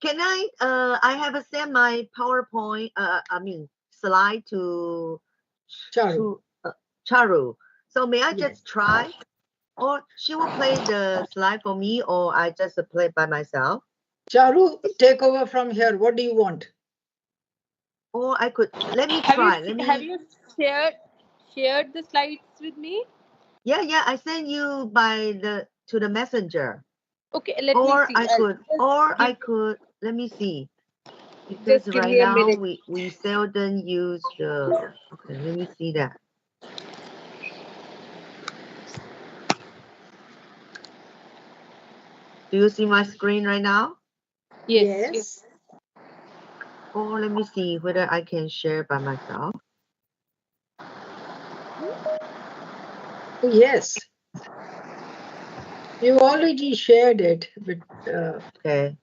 Can I have a send my PowerPoint, slide to Charu. So may I just try? Or she will play the slide for me, or I just play by myself? Charu, take over from here. What do you want? Or I could, let me try. Have you shared the slides with me? Yeah, I sent you to the messenger. Okay, let me see. I could, let me see. Because right now we seldom use the, okay, let me see that. Do you see my screen right now? Yes. Or let me see whether I can share by myself. Yes. You already shared it. But, okay.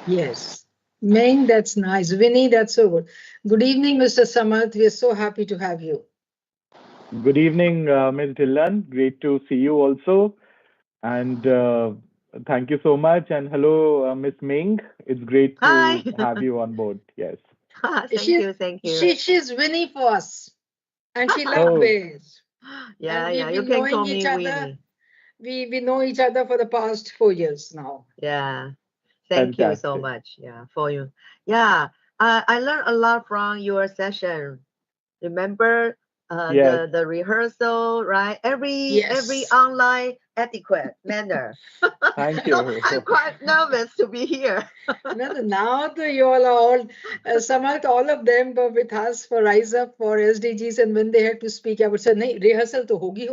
Yes. Ming, that's nice. Vinny, that's so good. Good evening, Mr. Samath. We are so happy to have you. Good evening, Ms. Dhillon. Great to see you also. And thank you so much. And hello, Miss Ming. It's great to have you on board. Yes. Thank you. She's Winnie for us. And she loves bears. Yeah, you can call me Winnie. We know each other for the past 4 years now. Yeah. Thank you so much. Yeah, for you. Yeah, I learned a lot from your session. Remember the rehearsal, right? Every online etiquette manner. Thank you. I'm quite nervous to be here. Now you all are all, Samath, all of them were with us for Rise Up for SDGs, and when they had to speak, I would say, "Nahi, rehearsal to hogi.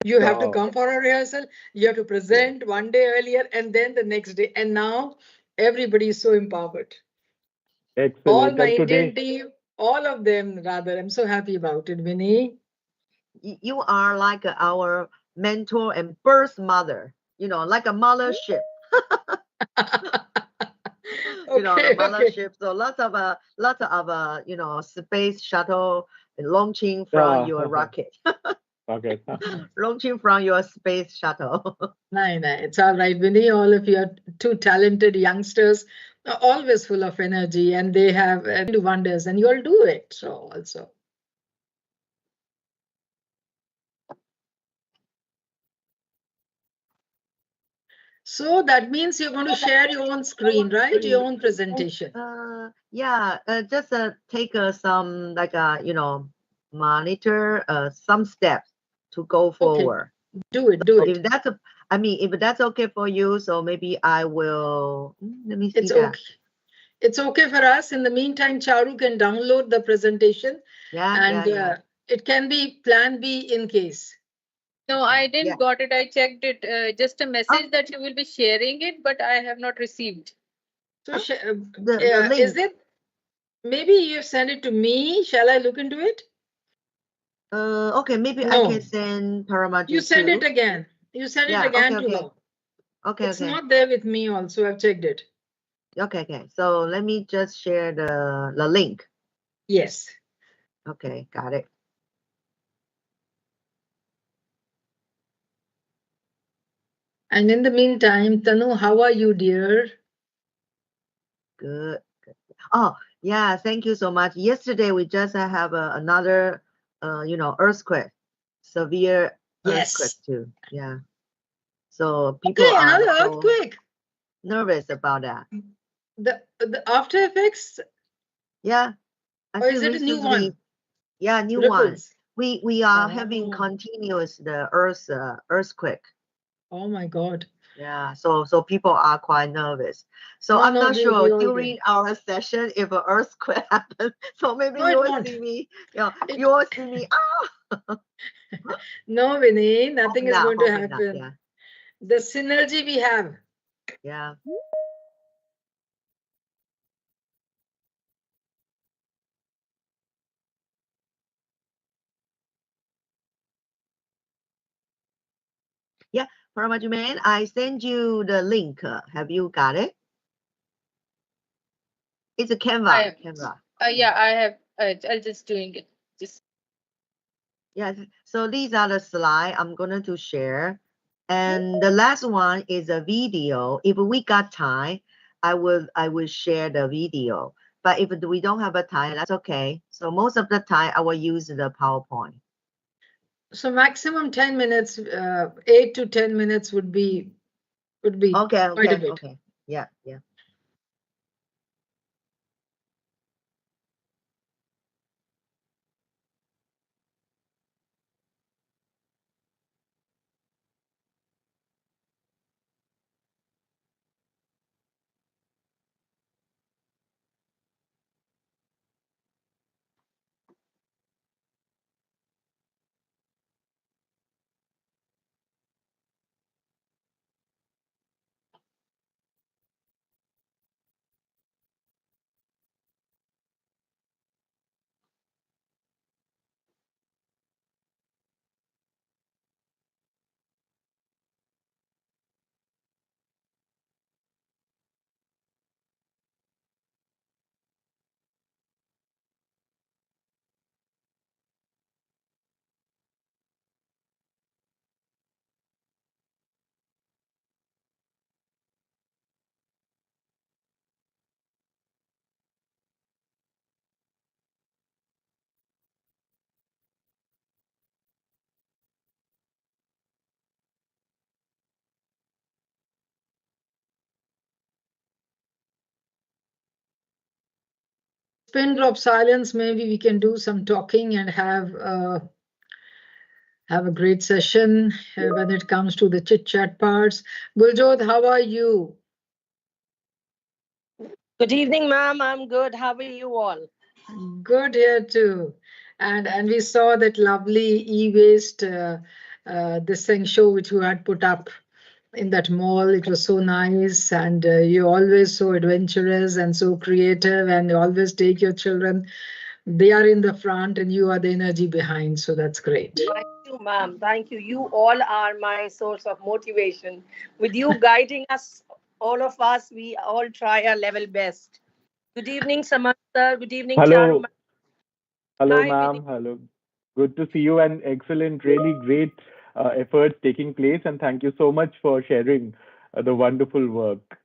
You have to come for a rehearsal. You have to present one day earlier and then the next day." And now everybody is so empowered. Excellent. All my Indian team, all of them rather. I'm so happy about it, Vinny. You are like our mentor and birth mother. Like a mothership. The mothership. So lots of space shuttle launching from your rocket. Okay. Launching from your space shuttle. No, it's all right, Vinny. All of you are two talented youngsters, always full of energy, and they have do wonders, and you all do it. So also. So that means you're going to share your own screen, right? Your own presentation. Just take some monitor some steps to go forward. Okay. Do it. If that's okay for you, so maybe I will. Let me see. Okay. It's okay for us. In the meantime, Charu can download the presentation. It can be plan B in case. No, I didn't got it. I checked it. Just a message that you will be sharing it, but I have not received. So the link. Is it? Maybe you send it to me. Shall I look into it? Okay, maybe I can send Paramaju. You send it again. You send it again to her. Okay. It's not there with me also. I've checked it. Okay. So let me just share the link. Yes. Okay, got it. And in the meantime, Tanu, how are you, dear? Good. Oh, yeah, thank you so much. Yesterday, we just have another, earthquake, severe earthquake too. Yeah. So people are another earthquake. Nervous about that. The after effects? Yeah. Or is it a new one? Yeah, new Ripples. one. We are having continuous earthquake. Oh my God. Yeah, so people are quite nervous. So I'm not sure during our session if an earthquake happens. So maybe you will see me. You will see me. No, Vinny, nothing is going to happen. The synergy we have. Yeah. Yeah, Paramajuman, I send you the link. Have you got it? It's a Canva. Yeah, I have. I'm just doing it. Yeah. So these are the slides I'm going to share. And the last one is a video. If we got time, I will share the video. But if we don't have a time, that's okay. So most of the time, I will use the PowerPoint. So maximum 10 minutes, 8 to 10 minutes would be okay, quite a bit. Okay. Yeah. Pin drop silence, maybe we can do some talking and have a great session when it comes to the chit chat parts. Guljot, how are you? Good evening, ma'am. I'm good. How are you all? Good here too. And we saw that lovely e-waste this thing show which you had put up in that mall. It was so nice, and you're always so adventurous and so creative, and you always take your children. They are in the front and you are the energy behind, so that's great. Thank you, ma'am. Thank you. You all are my source of motivation. With you guiding us, all of us, we all try our level best. Good evening, Samantha. Good evening, Hello. Charu. Hello, Hi, ma'am. Hello. Good to see you, and excellent, really great efforts taking place. And thank you so much for sharing the wonderful work.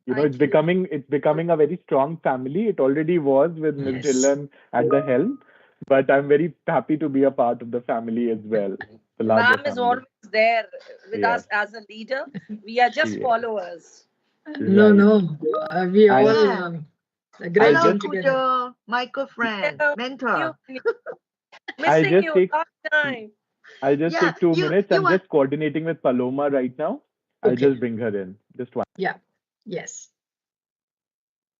It's becoming a very strong family. It already was with Ms. Dhillon at the helm, but I'm very happy to be a part of the family as well. The larger ma'am is family. always there with us as a leader. We are just followers. No, we all a great Hello, team together. Kujo, my good friend, mentor. Missing you long time. I'll just take 2 minutes. I'm just coordinating with Paloma right now. I'll just bring her in. Just one. Yeah. Yes.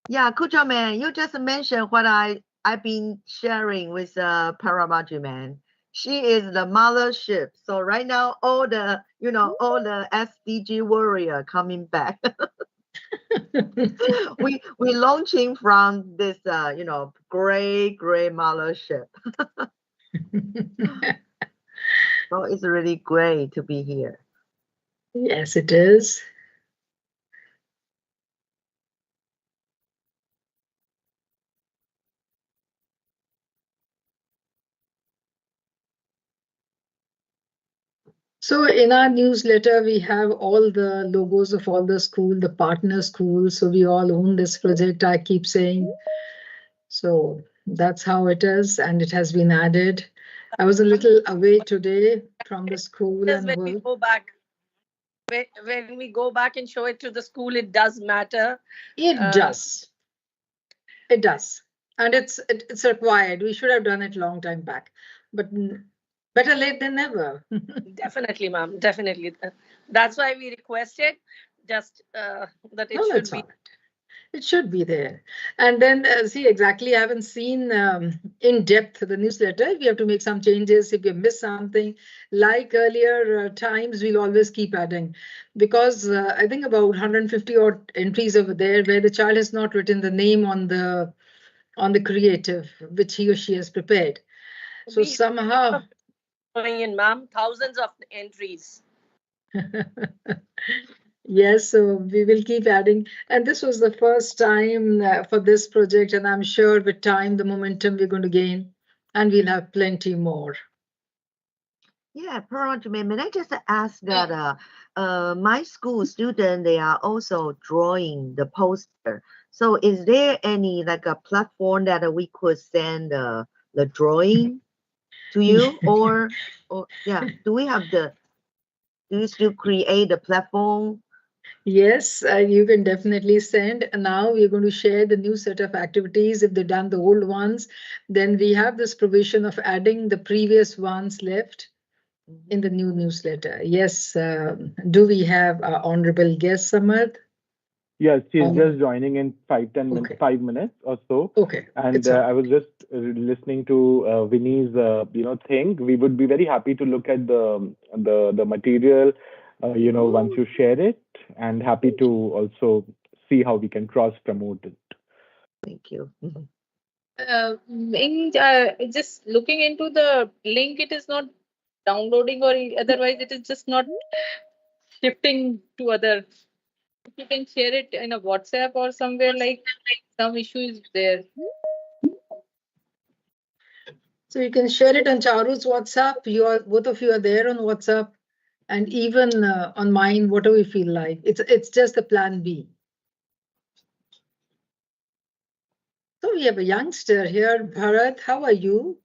Yeah, Kujo man, you just mentioned what I've been sharing with Paramaji man. She is the mothership. So right now, all the SDG warrior coming back. we launching from this great mothership. So it's really great to be here. Yes, it is. So in our newsletter, we have all the logos of all the school, the partner schools. So we all own this project, I keep saying. So that's how it is, and it has been added. I was a little away today from the school and when we go back. When we go back and show it to the school, it does matter. It does. It does. And it's required. We should have done it a long time back. But better late than never. Definitely, ma'am. Definitely. That's why we requested just that it should be. It should be there. And then see, exactly, I haven't seen in depth the newsletter. We have to make some changes if we miss something. Like earlier times, we'll always keep adding. Because I think about 150 odd entries over there where the child has not written the name on the creative, which he or she has prepared. So somehow... Going in, ma'am, thousands of entries. Yes, so we will keep adding. And this was the first time for this project, and I'm sure with time, the momentum we're going to gain, and we'll have plenty more. Yeah, may I just ask that my school student, they are also drawing the poster. So is there any like a platform that we could send the drawing to you or yeah, do you still create the platform? Yes, you can definitely send. Now we're going to share the new set of activities. If they've done the old ones, then we have this provision of adding the previous ones left in the new newsletter. Yes. Do we have our honorable guest, Samad? Yes, she's just joining in 5 minutes, 5 minutes or so. Okay. And I was just listening to Vinny's, thing. We would be very happy to look at the material, once you share it, and happy to also see how we can cross promote it. Thank you. Just looking into the link, it is not downloading, or otherwise it is just not shifting to other. If you can share it in a WhatsApp or somewhere, like some issue is there. So you can share it on Charu's WhatsApp. Both of you are there on WhatsApp, and even on mine, whatever you feel like. It's just the plan B. So we have a youngster here, Bharat. How are you?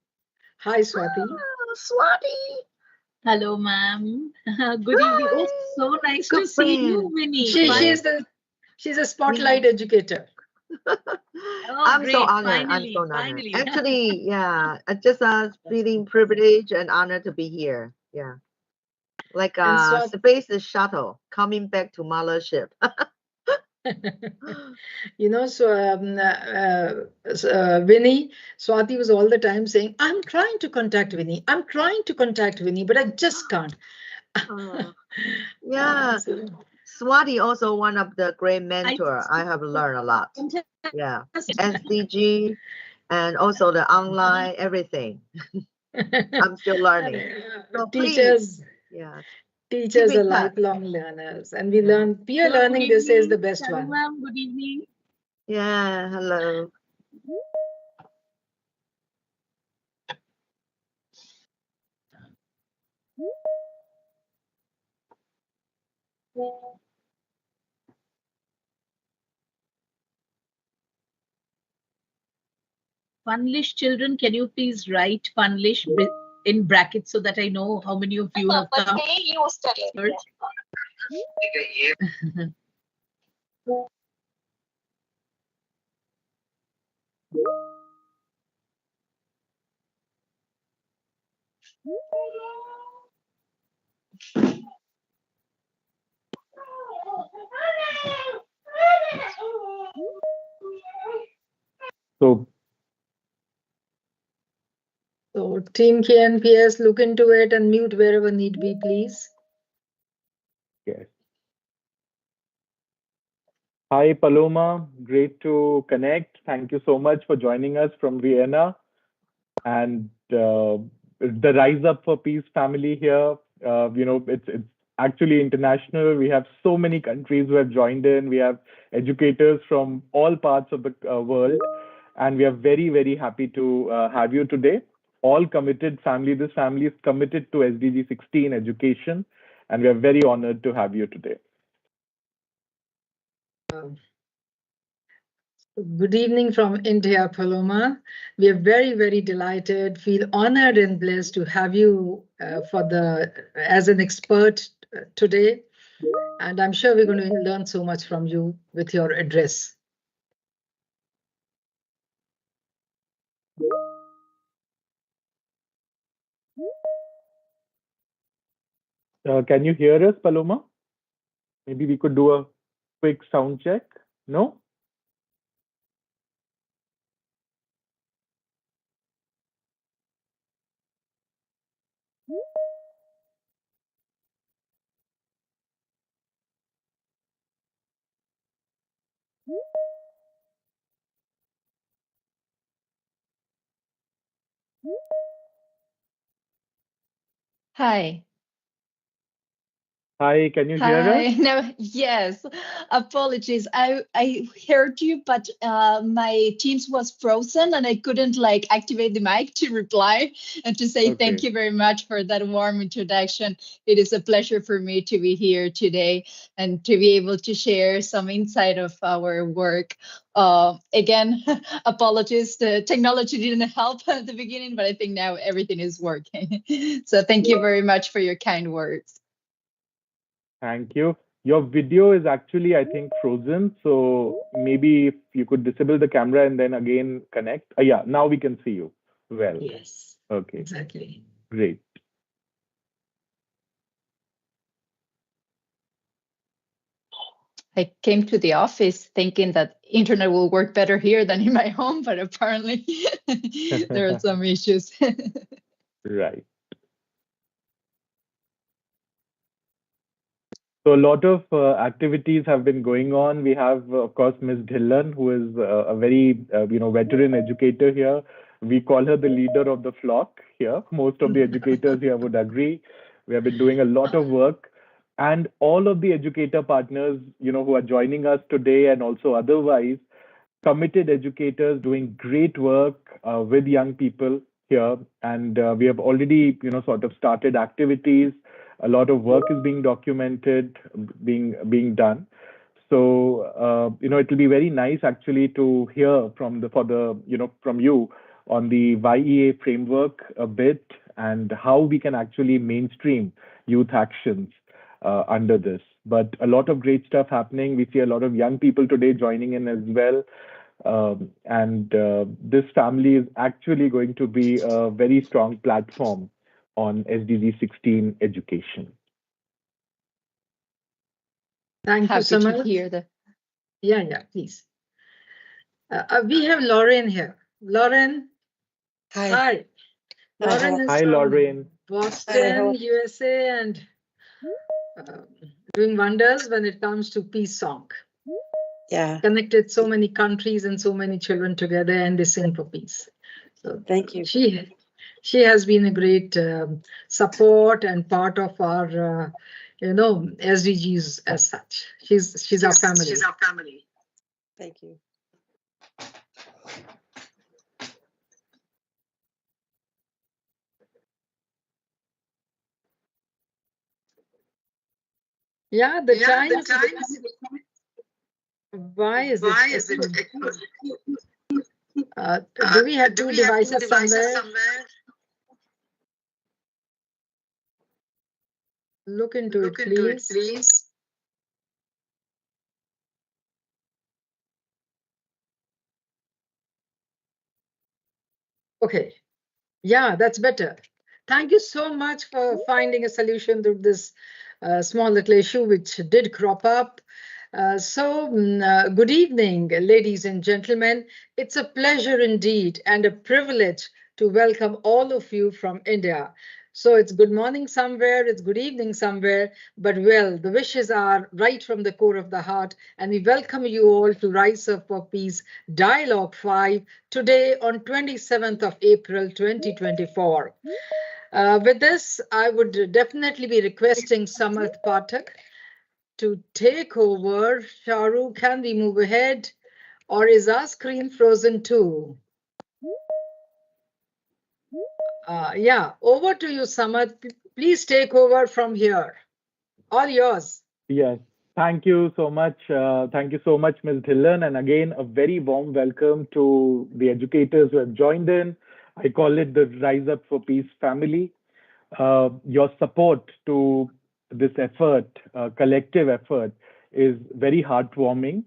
Hi, Swati. Oh, Swati. Hello, ma'am. Good evening. Oh, so nice to see you, Winnie. She's a spotlight educator. I'm great. so honored. Finally, I'm so honored. finally. Actually, yeah, I just feeling privileged and honored to be here. Yeah, like a space shuttle coming back to mothership. Winnie, Swati was all the time saying, I'm trying to contact Winnie. I'm trying to contact Winnie, but I just can't. Yeah. Swati also one of the great mentor. I have learned a lot. Yeah. SDG and also the online, everything. I'm still learning. So teachers. Please, yeah. Teachers are lifelong learners, and we learn peer learning. This is the best one. Ma'am, good evening. Yeah, hello. Funlish children, can you please write Funlish in brackets so that I know how many of you have come? So Team KNPS, look into it and mute wherever need be, please. Yes. Hi, Paloma. Great to connect. Thank you so much for joining us from Vienna. And the RiseUp4Peace family here, it's actually international. We have so many countries who have joined in. We have educators from all parts of the world. And we are very, very happy to have you today. All committed family. This family is committed to SDG 16 education. And we are very honored to have you today. Good evening from India, Paloma. We are very, very delighted, feel honored and blessed to have you as an expert today. And I'm sure we're going to learn so much from you with your address. Can you hear us, Paloma? Maybe we could do a quick sound check. No? Hi. Hi, can you hear us? No, yes. Apologies. I heard you, but my Teams was frozen and I couldn't like activate the mic to reply and to say thank you very much for that warm introduction. It is a pleasure for me to be here today and to be able to share some insight of our work. Again, apologies. The technology didn't help at the beginning, but I think now everything is working. So thank you very much for your kind words. Thank you. Your video is actually, I think, frozen. So maybe if you could disable the camera and then again connect. Yeah, now we can see you. Well. Yes. Okay. Exactly. Great. I came to the office thinking that internet will work better here than in my home, but apparently there are some issues. Right. So a lot of activities have been going on. We have, of course, Ms. Dhillon, who is a very, veteran educator here. We call her the leader of the flock here. Most of the educators here would agree. We have been doing a lot of work. And all of the educator partners, who are joining us today and also otherwise, committed educators doing great work with young people here. And we have already, sort of started activities. A lot of work is being documented, being done. So, it will be very nice actually to hear from from you on the YEA framework a bit and how we can actually mainstream youth actions under this. But a lot of great stuff happening. We see a lot of young people today joining in as well. And this family is actually going to be a very strong platform on SDG 16 education. Thank you so much. Hear that. Yeah, please. We have Lauren here. Lauren. Hi. Lauren is Hi, Lauren. Boston, USA, and doing wonders when it comes to peace song. Yeah. Connected so many countries and so many children together, and they sing for peace. So thank you. She has been a great support and part of our, SDGs as such. She's our family. She's our family. Thank you. Yeah, the time is. Why is it? Do we have two devices somewhere? Look into it, please. Okay. Yeah, that's better. Thank you so much for finding a solution to this small little issue which did crop up. Good evening, ladies and gentlemen. It's a pleasure indeed and a privilege to welcome all of you from India. So it's good morning somewhere, it's good evening somewhere, but well, the wishes are right from the core of the heart, and we welcome you all to RiseUp4Peace Dialogue 5 today on 27th of April 2024. With this, I would definitely be requesting Samarth Pathak to take over. Sharu, can we move ahead? Or is our screen frozen too? Yeah, over to you, Samarth. Please take over from here. All yours. Yes. Thank you so much. Thank you so much, Ms. Dhillon. And again, a very warm welcome to the educators who have joined in. I call it the Rise Up for Peace family. Your support to this effort, collective effort, is very heartwarming.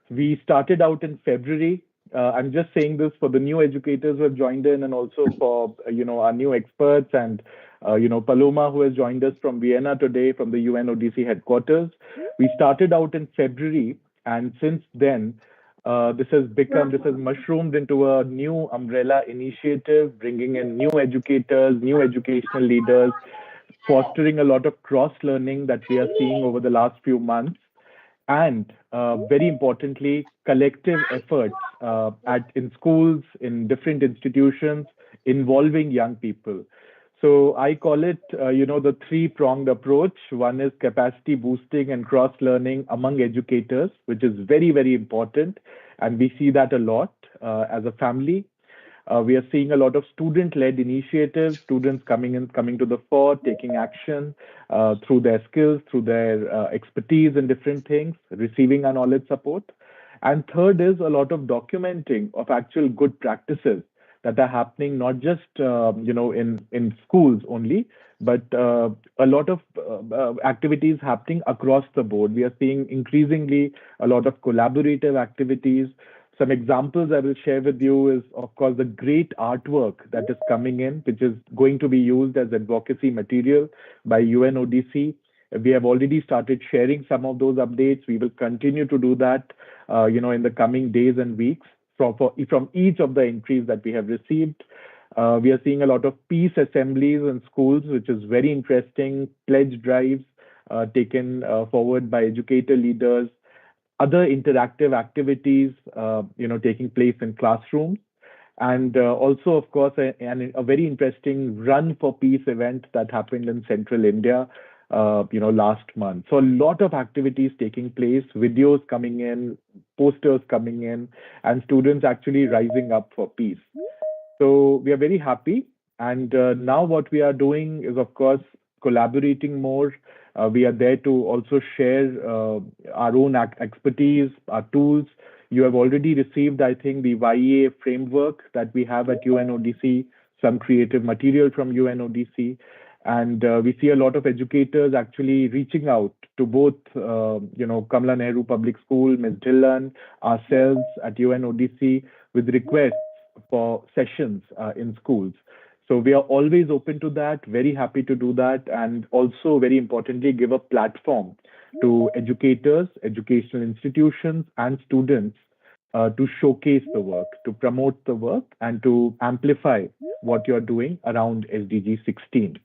We started out in February. I'm just saying this for the new educators who have joined in, and also for our new experts and Paloma, who has joined us from Vienna today from the UNODC headquarters. We started out in February, and since then, this has mushroomed into a new umbrella initiative, bringing in new educators, new educational leaders, fostering a lot of cross-learning that we are seeing over the last few months, and very importantly, collective efforts in schools, in different institutions, involving young people. So I call it, the three-pronged approach. One is capacity boosting and cross-learning among educators, which is very, very important. And we see that a lot as a family. We are seeing a lot of student-led initiatives, students coming to the fore, taking action through their skills, through their expertise in different things, receiving our knowledge support. And third is a lot of documenting of actual good practices that are happening, not just in schools only, but a lot of activities happening across the board. We are seeing increasingly a lot of collaborative activities. Some examples I will share with you is, of course, the great artwork that is coming in, which is going to be used as advocacy material by UNODC. We have already started sharing some of those updates. We will continue to do that, in the coming days and weeks from each of the entries that we have received. We are seeing a lot of peace assemblies in schools, which is very interesting. Pledge drives taken forward by educator leaders, other interactive activities, taking place in classrooms. And also, of course, a very interesting Run for Peace event that happened in central India, last month. So a lot of activities taking place, videos coming in, posters coming in, and students actually rising up for peace. So we are very happy. And now what we are doing is, of course, collaborating more. We are there to also share our own expertise, our tools. You have already received, I think, the YEA framework that we have at UNODC, some creative material from UNODC. And we see a lot of educators actually reaching out to both, Kamala Nehru Public School, Ms. Dhillon, ourselves at UNODC with requests for sessions in schools. So we are always open to that, very happy to do that, and also very importantly, give a platform to educators, educational institutions, and students to showcase the work, to promote the work, and to amplify what you're doing around SDG 16.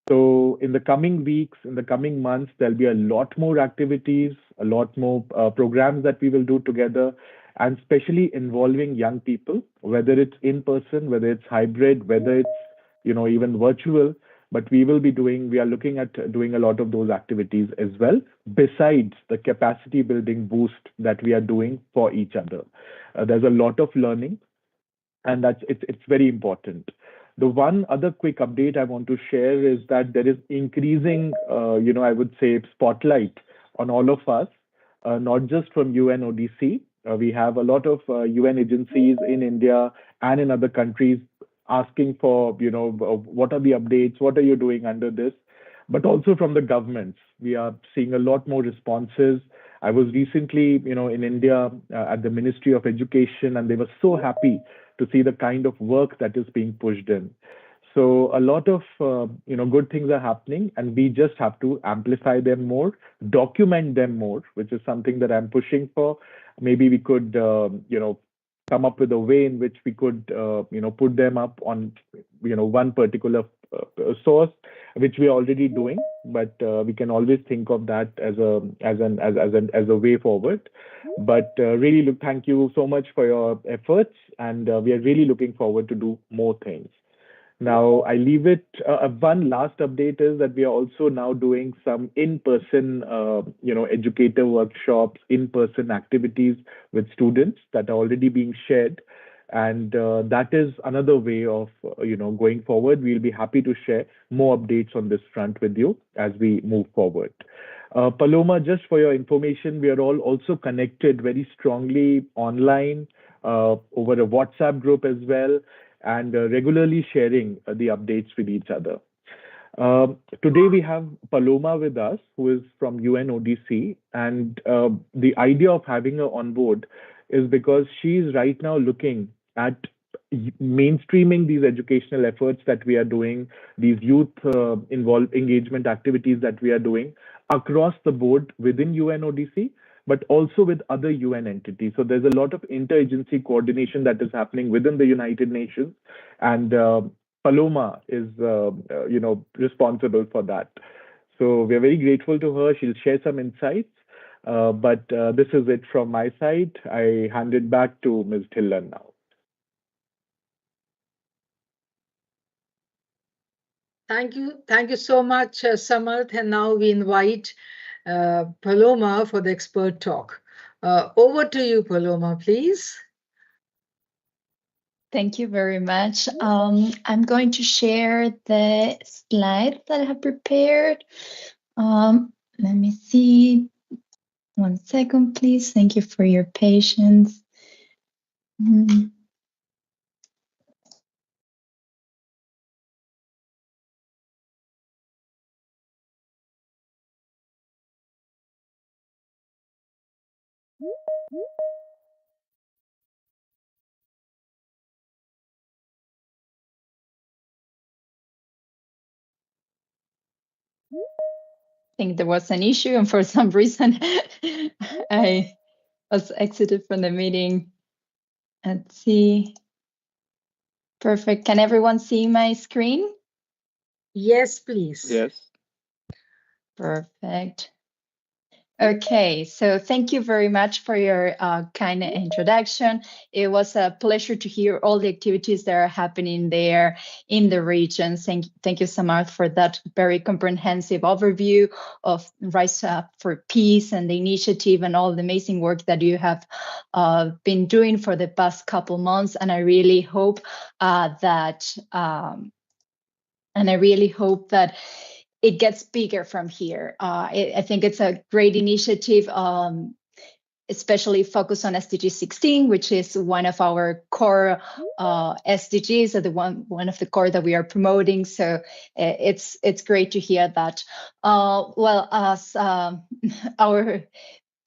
So in the coming weeks, in the coming months, there'll be a lot more activities, a lot more programs that we will do together, and especially involving young people, whether it's in person, whether it's hybrid, whether it's even virtual. But we are looking at doing a lot of those activities as well, besides the capacity building boost that we are doing for each other. There's a lot of learning, and it's very important. The one other quick update I want to share is that there is increasing, I would say, spotlight on all of us, not just from UNODC. We have a lot of UN agencies in India and in other countries asking for, what are the updates, what are you doing under this, but also from the governments. We are seeing a lot more responses. I was recently, in India at the Ministry of Education, and they were so happy to see the kind of work that is being pushed in. So a lot of good things are happening, and we just have to amplify them more, document them more, which is something that I'm pushing for. Maybe we could come up with a way in which we could put them up on one particular source, which we are already doing, but we can always think of that as a way forward. But really, thank you so much for your efforts, and we are really looking forward to do more things. Now, I leave it. One last update is that we are also now doing some in-person, educator workshops, in-person activities with students that are already being shared. And that is another way of, going forward. We'll be happy to share more updates on this front with you as we move forward. Paloma, just for your information, we are all also connected very strongly online over a WhatsApp group as well, and regularly sharing the updates with each other. Today we have Paloma with us, who is from UNODC, and the idea of having her on board is because she is right now looking at mainstreaming these educational efforts that we are doing, these youth engagement activities that we are doing across the board within UNODC, but also with other UN entities. So there's a lot of interagency coordination that is happening within the United Nations, and Paloma is, responsible for that. So we're very grateful to her. She'll share some insights, but this is it from my side. I hand it back to Ms. Dhillon now. Thank you so much, Samarth. And now we invite Paloma for the expert talk. Over to you, Paloma, please. Thank you very much. I'm going to share the slide that I have prepared. Let me see. 1 second, please. Thank you for your patience. I think there was an issue, and for some reason, I was exited from the meeting. Let's see. Perfect. Can everyone see my screen? Yes, please. Yes. Perfect. Okay, so thank you very much for your kind introduction. It was a pleasure to hear all the activities that are happening there in the regions. Thank you, Samarth, for that very comprehensive overview of RiseUp4Peace and the initiative and all the amazing work that you have been doing for the past couple months. And I really hope that it gets bigger from here. I think it's a great initiative, especially focused on SDG 16, which is one of our core SDGs, or the one of the core that we are promoting. So it's great to hear that. Well, as our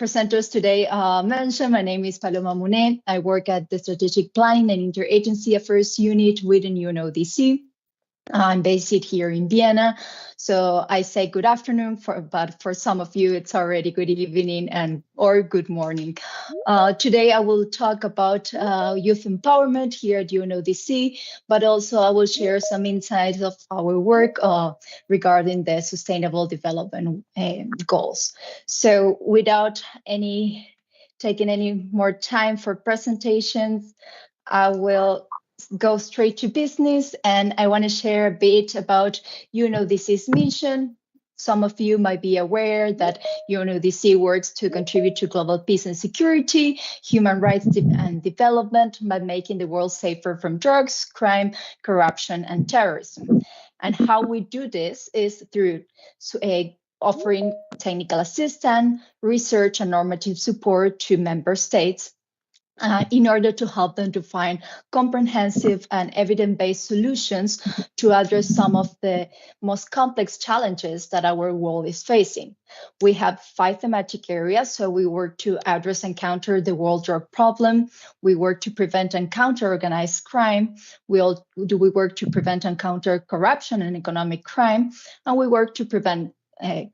presenters today mentioned, my name is Paloma Munet. I work at the Strategic Planning and Interagency Affairs Unit within UNODC. I'm based here in Vienna, so I say good afternoon, but for some of you, it's already good evening or good morning. Today, I will talk about youth empowerment here at UNODC, but also I will share some insights of our work regarding the Sustainable Development Goals. So without taking any more time for presentations, I will go straight to business, and I want to share a bit about UNODC's mission. Some of you might be aware that UNODC works to contribute to global peace and security, human rights and development by making the world safer from drugs, crime, corruption, and terrorism. And how we do this is through offering technical assistance, research, and normative support to member states in order to help them to find comprehensive and evidence-based solutions to address some of the most complex challenges that our world is facing. We have 5 thematic areas, so we work to address and counter the world drug problem. We work to prevent and counter organized crime. We work to prevent and counter corruption and economic crime, and we work to prevent and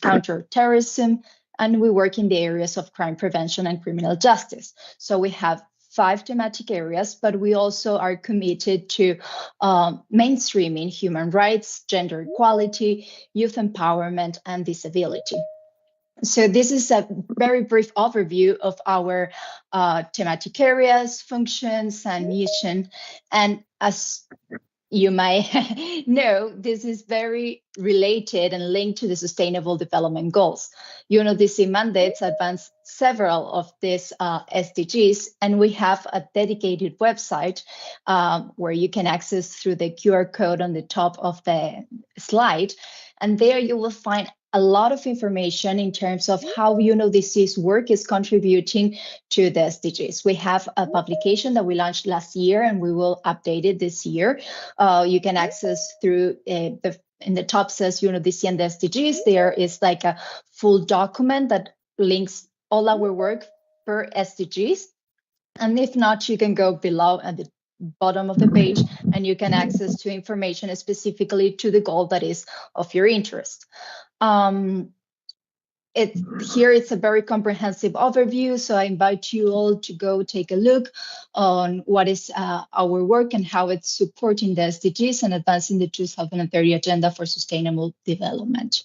counter terrorism, and we work in the areas of crime prevention and criminal justice. So we have 5 thematic areas, but we also are committed to mainstreaming human rights, gender equality, youth empowerment, and disability. So this is a very brief overview of our thematic areas, functions, and mission. And as you might know, this is very related and linked to the Sustainable Development Goals. UNODC mandates advance several of these SDGs, and we have a dedicated website where you can access through the QR code on the top of the slide. And there you will find a lot of information in terms of how UNODC's work is contributing to the SDGs. We have a publication that we launched last year, and we will update it this year. You can access through in the top says UNODC and the SDGs. There is like a full document that links all our work per SDGs. And if not, you can go below at the bottom of the page, and you can access to information specifically to the goal that is of your interest. Here it's a very comprehensive overview, so I invite you all to go take a look on what is our work and how it's supporting the SDGs and advancing the 2030 Agenda for Sustainable Development.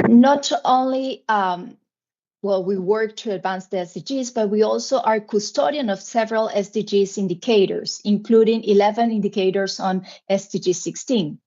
Not only well, we work to advance the SDGs, but we also are custodian of several SDGs indicators, including 11 indicators on SDG 16.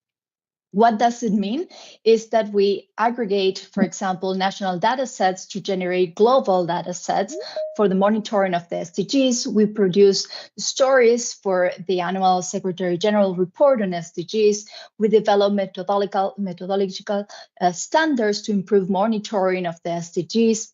What does it mean? Is that we aggregate, for example, national data sets to generate global data sets for the monitoring of the SDGs. We produce stories for the annual Secretary General report on SDGs. We develop methodological standards to improve monitoring of the SDGs.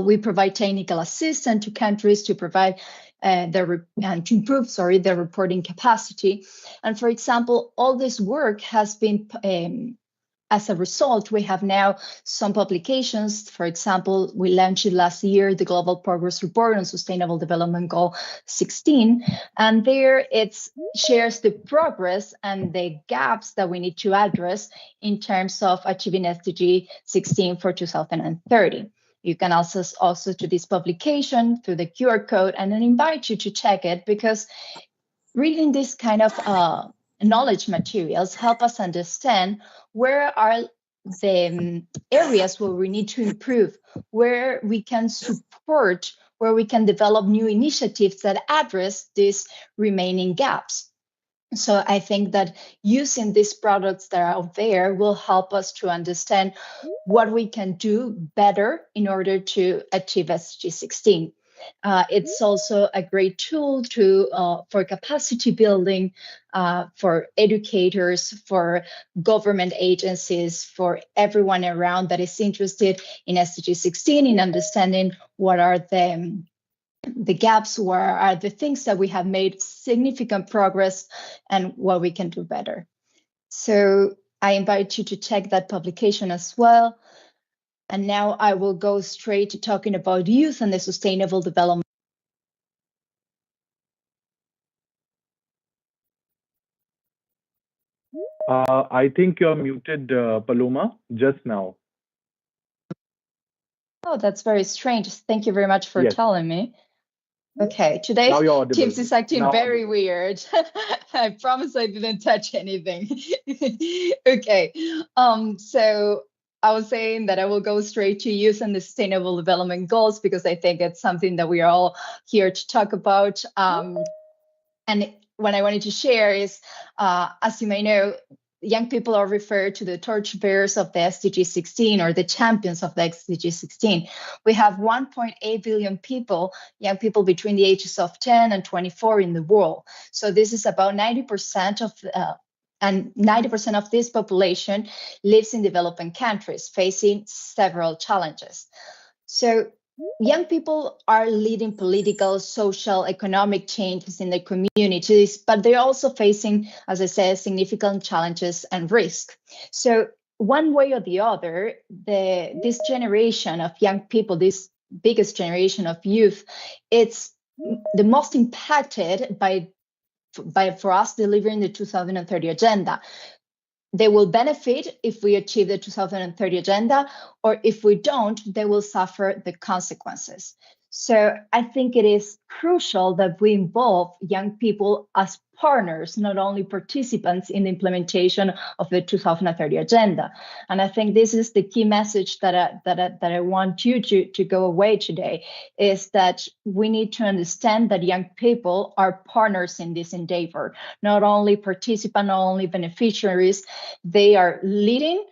We provide technical assistance to countries to provide to improve, their reporting capacity. And for example, all this work has been, as a result, we have now some publications. For example, we launched last year the Global Progress Report on Sustainable Development Goal 16, and there it shares the progress and the gaps that we need to address in terms of achieving SDG 16 for 2030. You can also to this publication through the QR code, and I invite you to check it, because reading this kind of knowledge materials help us understand where are the areas where we need to improve, where we can support, where we can develop new initiatives that address these remaining gaps. So I think that using these products that are out there will help us to understand what we can do better in order to achieve SDG 16. It's also a great tool for capacity building, for educators, for government agencies, for everyone around that is interested in SDG 16, in understanding what are the gaps, where are the things that we have made significant progress, and what we can do better. So I invite you to check that publication as well. And now I will go straight to talking about youth and the sustainable development. I think you're muted, Paloma, just now. Oh, that's very strange. Thank you very much for telling me. Okay, today Teams is acting very weird. I promise I didn't touch anything. Okay, so I was saying that I will go straight to youth and the sustainable development goals, because I think it's something that we are all here to talk about. And what I wanted to share is, as you may know, young people are referred to the torchbearers of the SDG 16, or the champions of the SDG 16. We have 1.8 billion people, young people between the ages of 10 and 24 in the world. So this is about 90% of this population lives in developing countries, facing several challenges. So young people are leading political, social, economic changes in their communities, but they're also facing, as I said, significant challenges and risk. So one way or the other, this generation of young people, this biggest generation of youth, it's the most impacted by for us delivering the 2030 agenda. They will benefit if we achieve the 2030 agenda, or if we don't, they will suffer the consequences. So I think it is crucial that we involve young people as partners, not only participants in the implementation of the 2030 agenda. And I think this is the key message that I want you to go away today, is that we need to understand that young people are partners in this endeavor, not only participants, not only beneficiaries, they are leading.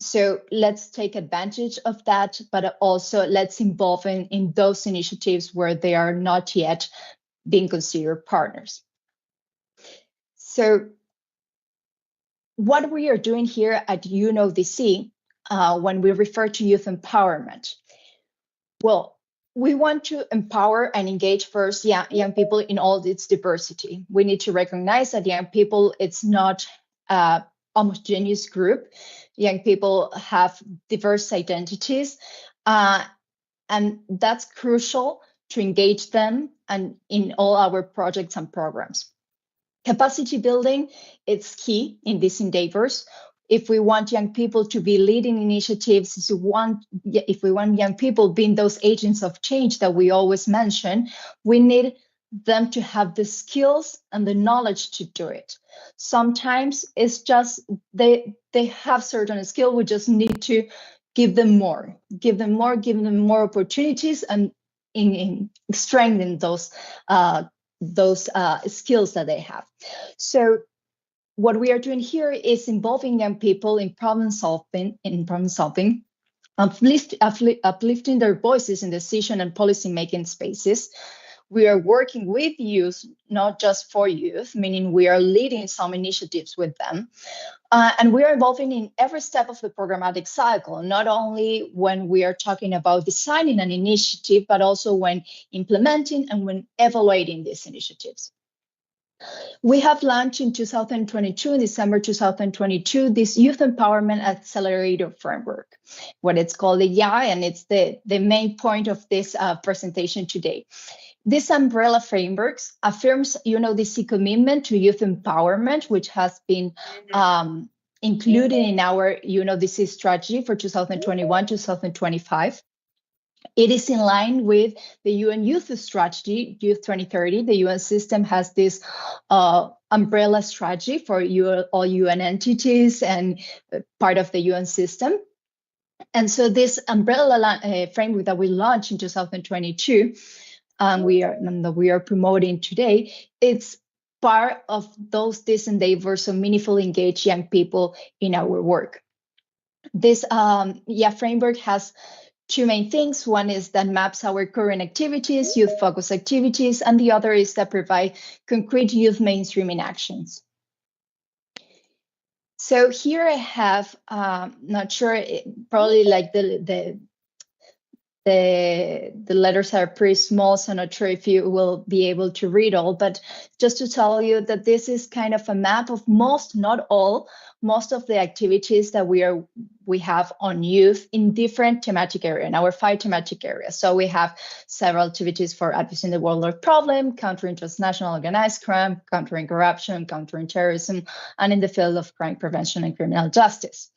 So let's take advantage of that, but also let's involve in those initiatives where they are not yet being considered partners. So what we are doing here at UNODC when we refer to youth empowerment, well, we want to empower and engage first young people in all its diversity. We need to recognize that young people, it's not a homogeneous group. Young people have diverse identities, and that's crucial to engage them and in all our projects and programs. Capacity building, it's key in these endeavors. If we want young people to be leading initiatives, if we want young people being those agents of change that we always mention, we need them to have the skills and the knowledge to do it. Sometimes it's just they have certain skill. We just need to give them more opportunities, and in strengthen those skills that they have. So what we are doing here is involving young people in problem solving, uplifting their voices in decision and policy making spaces. We are working with youth, not just for youth, meaning we are leading some initiatives with them. And we are involving in every step of the programmatic cycle, not only when we are talking about designing an initiative, but also when implementing and when evaluating these initiatives. We have launched in 2022, in December 2022, this Youth Empowerment Accelerator Framework, what it's called the YAI, and it's the main point of this presentation today. This umbrella frameworks affirms UNODC commitment to youth empowerment, which has been included in our UNODC strategy for 2021-2025. It is in line with the UN Youth Strategy, Youth 2030. The UN system has this umbrella strategy for all UN entities and part of the UN system. And so this umbrella framework that we launched in 2022, we are promoting today, it's part of those endeavors of meaningfully engage young people in our work. This framework has two main things. One is that maps our current activities, youth-focused activities, and the other is that provide concrete youth mainstreaming actions. So here I have, not sure, probably like the letters are pretty small, so I'm not sure if you will be able to read all, but just to tell you that this is kind of a map of most, not all, most of the activities that we have on youth in different thematic areas, in our 5 thematic areas. So we have several activities for addressing the world problem, countering transnational organized crime, countering corruption, countering terrorism, and in the field of crime prevention and criminal justice.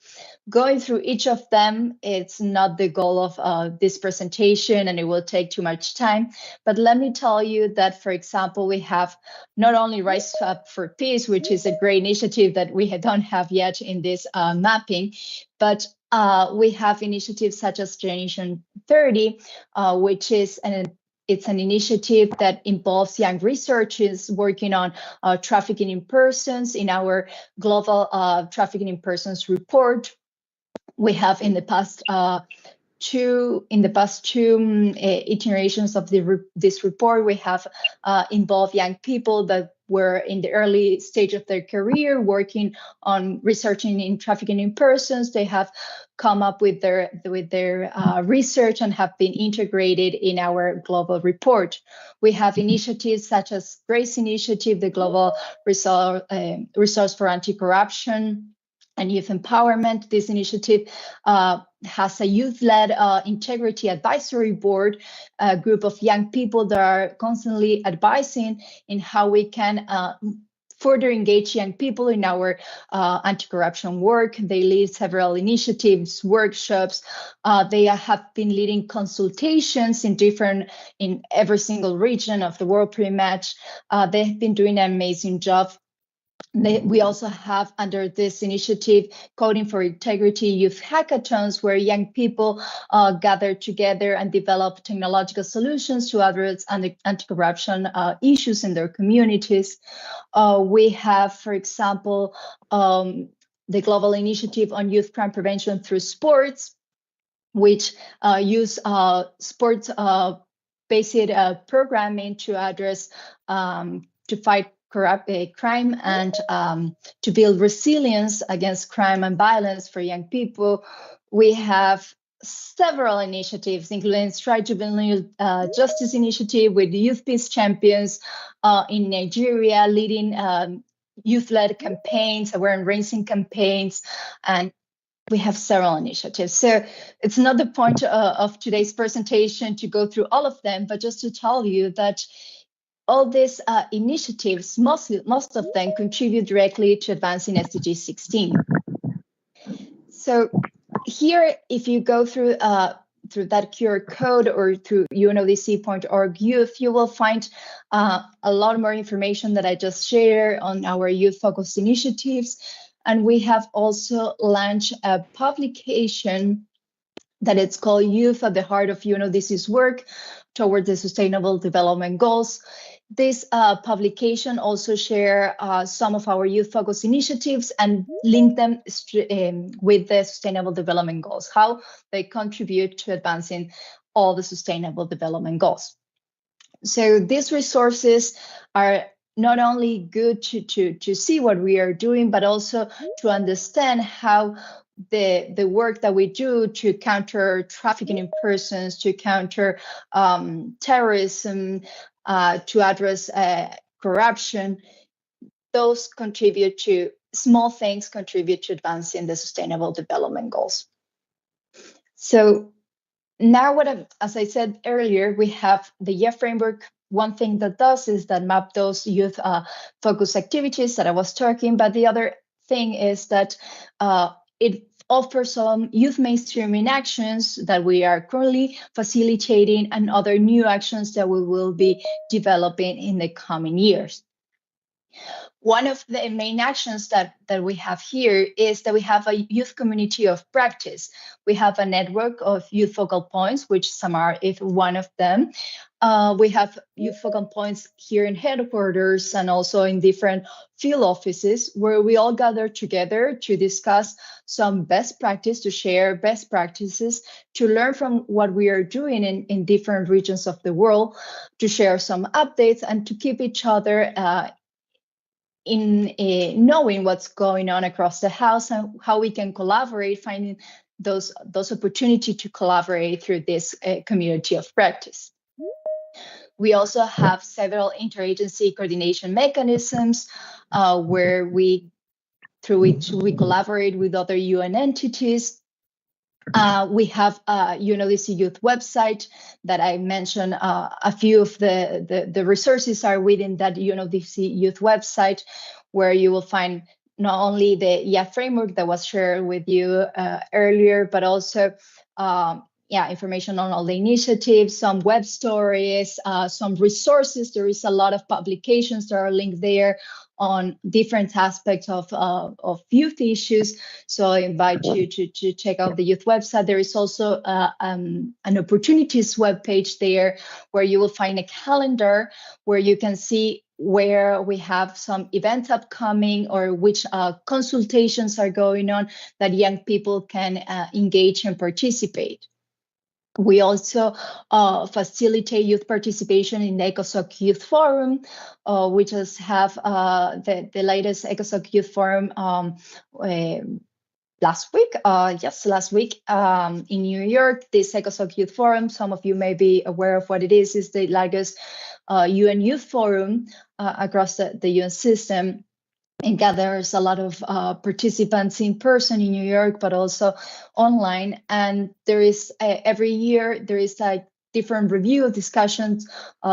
Going through each of them, it's not the goal of this presentation, and it will take too much time. But let me tell you that, for example, we have not only RiseUp4Peace, which is a great initiative that we don't have yet in this mapping, but we have initiatives such as Generation 30, which is it's an initiative that involves young researchers working on trafficking in persons. In our global trafficking in persons report, we have in the past two iterations of this report, we have involved young people that were in the early stage of their career working on researching in trafficking in persons. They have come up with their research and have been integrated in our global report. We have initiatives such as GRACE Initiative, the Global Resource for Anti-Corruption and Youth Empowerment. This initiative has a youth-led integrity advisory board, a group of young people that are constantly advising in how we can further engage young people in our anti-corruption work. They lead several initiatives, workshops. They have been leading consultations in every single region of the world pretty much. They've been doing an amazing job. We also have under this initiative Coding for Integrity youth hackathons, where young people gather together and develop technological solutions to address anti-corruption issues in their communities. We have, for example, the Global Initiative on Youth Crime Prevention through Sports, which use sports-based programming to address, to fight crime and to build resilience against crime and violence for young people. We have several initiatives, including Strike Juvenile Justice Initiative with the Youth Peace Champions in Nigeria, leading youth-led campaigns, awareness-raising campaigns, and we have several initiatives. So it's not the point of today's presentation to go through all of them, but just to tell you that all these initiatives, most of them contribute directly to advancing SDG 16. So here, if you go through that QR code or through unodc.org youth, you will find a lot more information that I just shared on our youth-focused initiatives. And we have also launched a publication that it's called Youth at the Heart of UNODC's Work Towards the Sustainable Development Goals. This publication also share some of our youth-focused initiatives and link them with the Sustainable Development Goals, how they contribute to advancing all the Sustainable Development Goals. So these resources are not only good to see what we are doing, but also to understand how the work that we do to counter trafficking in persons, to counter terrorism, to address corruption, those contribute to, small things contribute to advancing the Sustainable Development Goals. So now, as I said earlier, we have the YEA framework. One thing that does is that map those youth focus activities that I was talking, but the other thing is that it offers some youth mainstreaming actions that we are currently facilitating and other new actions that we will be developing in the coming years. One of the main actions that we have here is that we have a youth community of practice. We have a network of youth focal points, which Samar is one of them. We have youth focal points here in headquarters and also in different field offices where we all gather together to discuss some best practice, to share best practices, to learn from what we are doing in different regions of the world, to share some updates and to keep each other in knowing what's going on across the house and how we can collaborate, finding those opportunities to collaborate through this community of practice. We also have several interagency coordination mechanisms through which we collaborate with other UN entities. We have a UNODC Youth website that I mentioned. A few of the resources are within that UNODC Youth website, where you will find not only the YEA framework that was shared with you earlier, but also information on all the initiatives, some web stories, some resources. There is a lot of publications that are linked there on different aspects of youth issues. So I invite you to check out the youth website. There is also an opportunities webpage there where you will find a calendar where you can see where we have some events upcoming or which consultations are going on that young people can engage and participate. We also facilitate youth participation in the ECOSOC Youth Forum, which has have the latest ECOSOC Youth Forum last week. Last week in New York. This ECOSOC Youth Forum, some of you may be aware of what it is the largest UN Youth Forum across the UN system. It gathers a lot of participants in person in New York, but also online. And there is every year there is a different review of discussions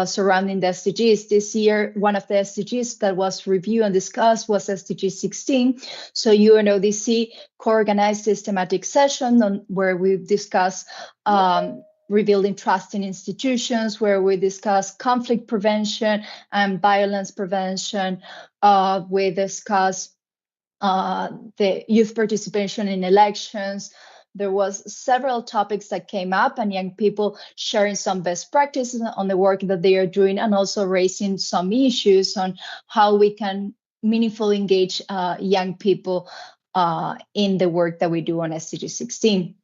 surrounding the SDGs. This year, one of the SDGs that was reviewed and discussed was SDG 16. So UNODC co-organized this thematic session where we discuss rebuilding trust in institutions, where we discuss conflict prevention and violence prevention. We discuss the youth participation in elections. There was several topics that came up and young people sharing some best practices on the work that they are doing and also raising some issues on how we can meaningfully engage young people in the work that we do on SDG 16.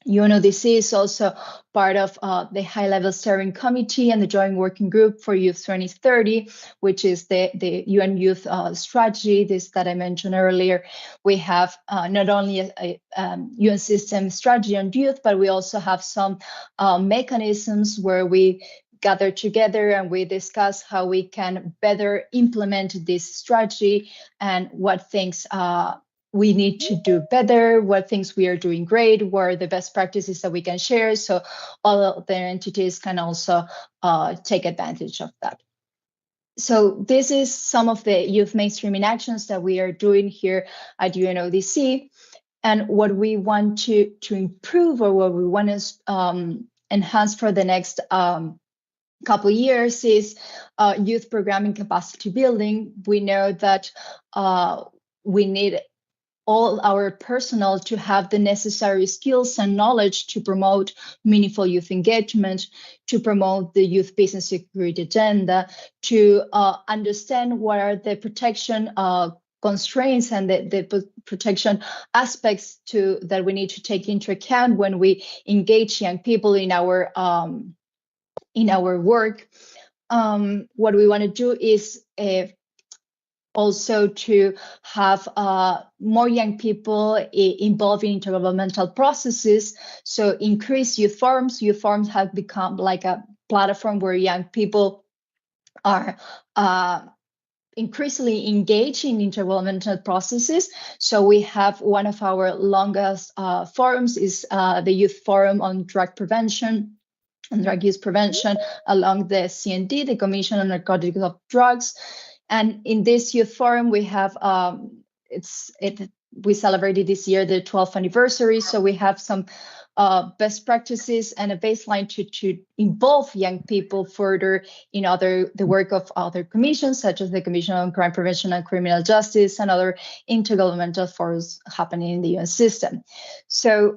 UNODC is also part of the high-level steering committee and the joint working group for Youth 2030, which is the UN Youth strategy, this that I mentioned earlier. We have not only a UN system strategy on youth, but we also have some mechanisms where we gather together and we discuss how we can better implement this strategy and what things we need to do better, what things we are doing great, what are the best practices that we can share, so all of the entities can also take advantage of that. So this is some of the youth mainstreaming actions that we are doing here at UNODC. And what we want to improve or what we want to enhance for the next couple of years is youth programming capacity building. We know that we need all our personnel to have the necessary skills and knowledge to promote meaningful youth engagement, to promote the youth peace and security agenda, to understand what are the protection constraints and the protection aspects that we need to take into account when we engage young people in our work. What we want to do is also to have more young people involved in intergovernmental processes. So increase youth forums. Youth forums have become like a platform where young people are increasingly engaged in intergovernmental processes. So we have one of our longest forums is the Youth Forum on Drug Prevention and Drug Use Prevention along the CND, the Commission on Narcotics of Drugs. And in this youth forum, we have we celebrated this year the 12th anniversary. So we have some best practices and a baseline to involve young people further in the work of other commissions, such as the Commission on Crime Prevention and Criminal Justice and other intergovernmental forums happening in the US system. So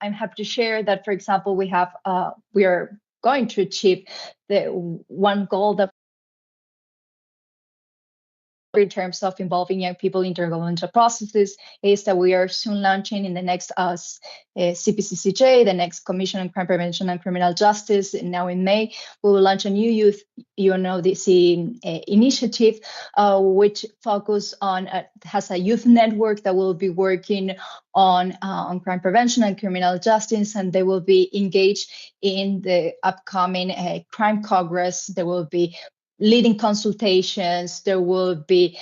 I'm happy to share that, for example, we are going to achieve the one goal that in terms of involving young people in intergovernmental processes is that we are soon launching in the next CPCCJ, the next Commission on Crime Prevention and Criminal Justice. And now in May, we will launch a new youth UNODC initiative, which has a youth network that will be working on crime prevention and criminal justice, and they will be engaged in the upcoming crime congress. There will be leading consultations. There will be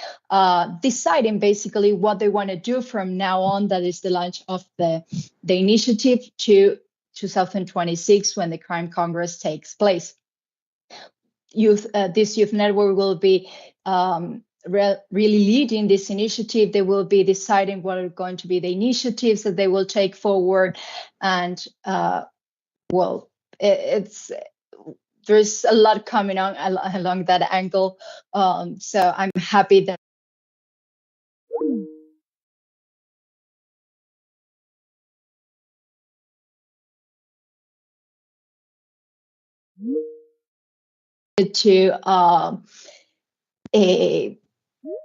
deciding basically what they want to do from now on. That is the launch of the initiative to 2026 when the Crime Congress takes place. This youth network will be really leading this initiative. They will be deciding what are going to be the initiatives that they will take forward. And there's a lot coming on along that angle. So I'm happy that to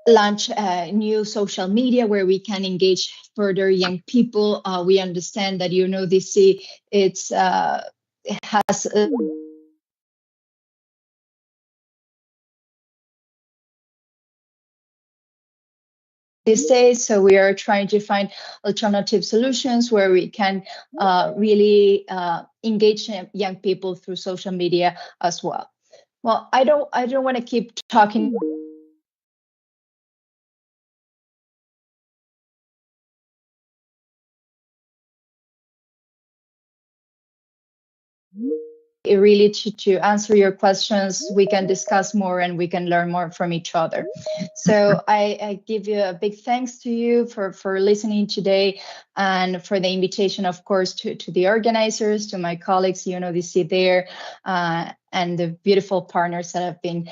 launch new social media where we can engage further young people. We understand that UNODC it has these days, so we are trying to find alternative solutions where we can really engage young people through social media as well. Well, I don't want to keep talking. Really to answer your questions, we can discuss more and we can learn more from each other. So I give you a big thanks to you for listening today and for the invitation, of course, to the organizers, to my colleagues, UNODC there, and the beautiful partners that have been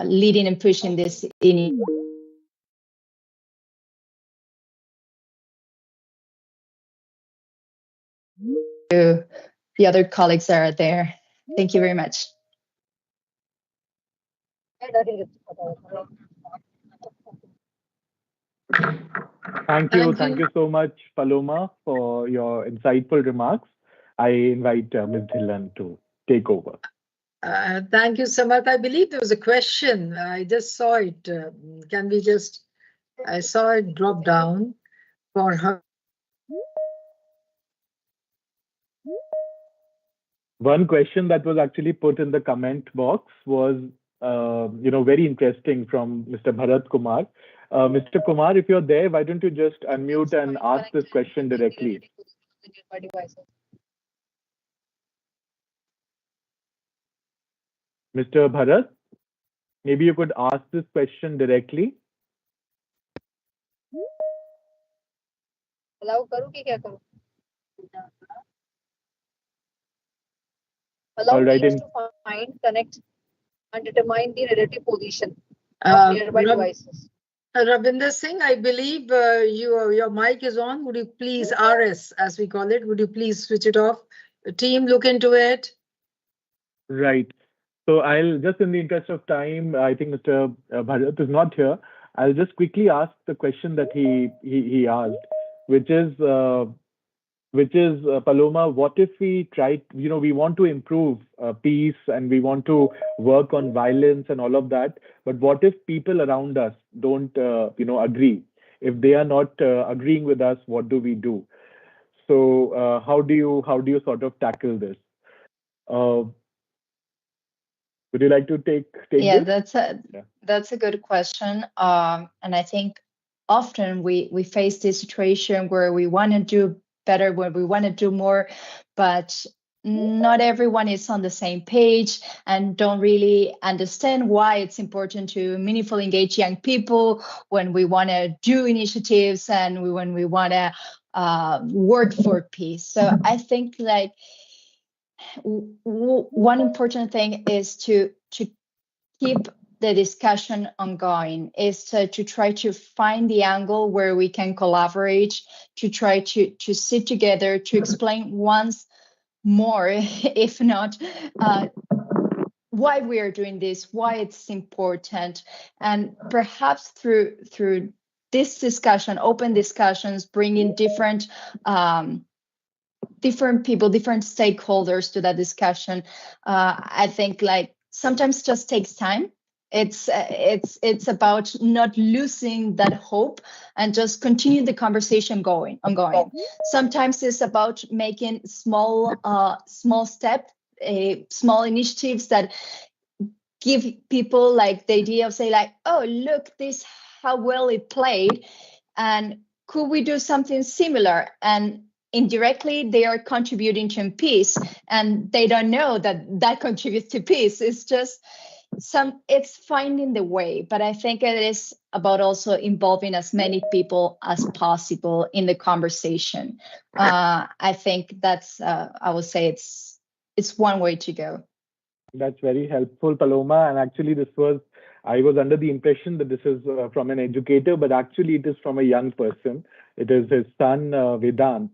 leading and pushing this in. To the other colleagues that are there. Thank you very much. Thank you so much, Paloma, for your insightful remarks. I invite Ms. Dhillon to take over. Thank you, Samarth. I believe there was a question. I just saw it. I saw it drop down for her. One question that was actually put in the comment box was, very interesting from Mr. Bharat Kumar. Mr. Kumar, if you're there, why don't you just unmute and ask this question directly? Mr. Bharat, maybe you could ask this question directly. Allow karu ki kya karu? Allow teams to find, connect, and determine the relative position of nearby devices. Ravinder Singh, I believe your mic is on. Would you please, RS as we call it, would you please switch it off? Team, look into it. Right. So I'll just, in the interest of time, I think Mr. Bharat is not here. I'll just quickly ask the question that he asked, which is Paloma, what if we try, we want to improve peace and we want to work on violence and all of that, but what if people around us don't, agree? If they are not agreeing with us, what do we do? So how do you sort of tackle this? Uh, would you like to take Yeah, this? that's a good question. And I think often we face this situation where we want to do better, where we want to do more, but not everyone is on the same page and don't really understand why it's important to meaningfully engage young people when we want to do initiatives and when we want to work for peace. So I think like one important thing is to keep the discussion ongoing, is to try to find the angle where we can collaborate, to try to sit together, to explain once more, if not, why we are doing this, why it's important, and perhaps through this discussion, open discussions, bringing different people, different stakeholders to that discussion. I think like sometimes just takes time. It's about not losing that hope and just continue the conversation ongoing. Sometimes it's about making small small initiatives that give people like the idea of say like, oh, look, this how well it played, and could we do something similar? And indirectly they are contributing to peace, and they don't know that contributes to peace. It's just it's finding the way, but I think it is about also involving as many people as possible in the conversation. I think that's I would say it's one way to go. That's very helpful, Paloma. And actually, I was under the impression that this is from an educator, but actually it is from a young person. It is his son, Vedant.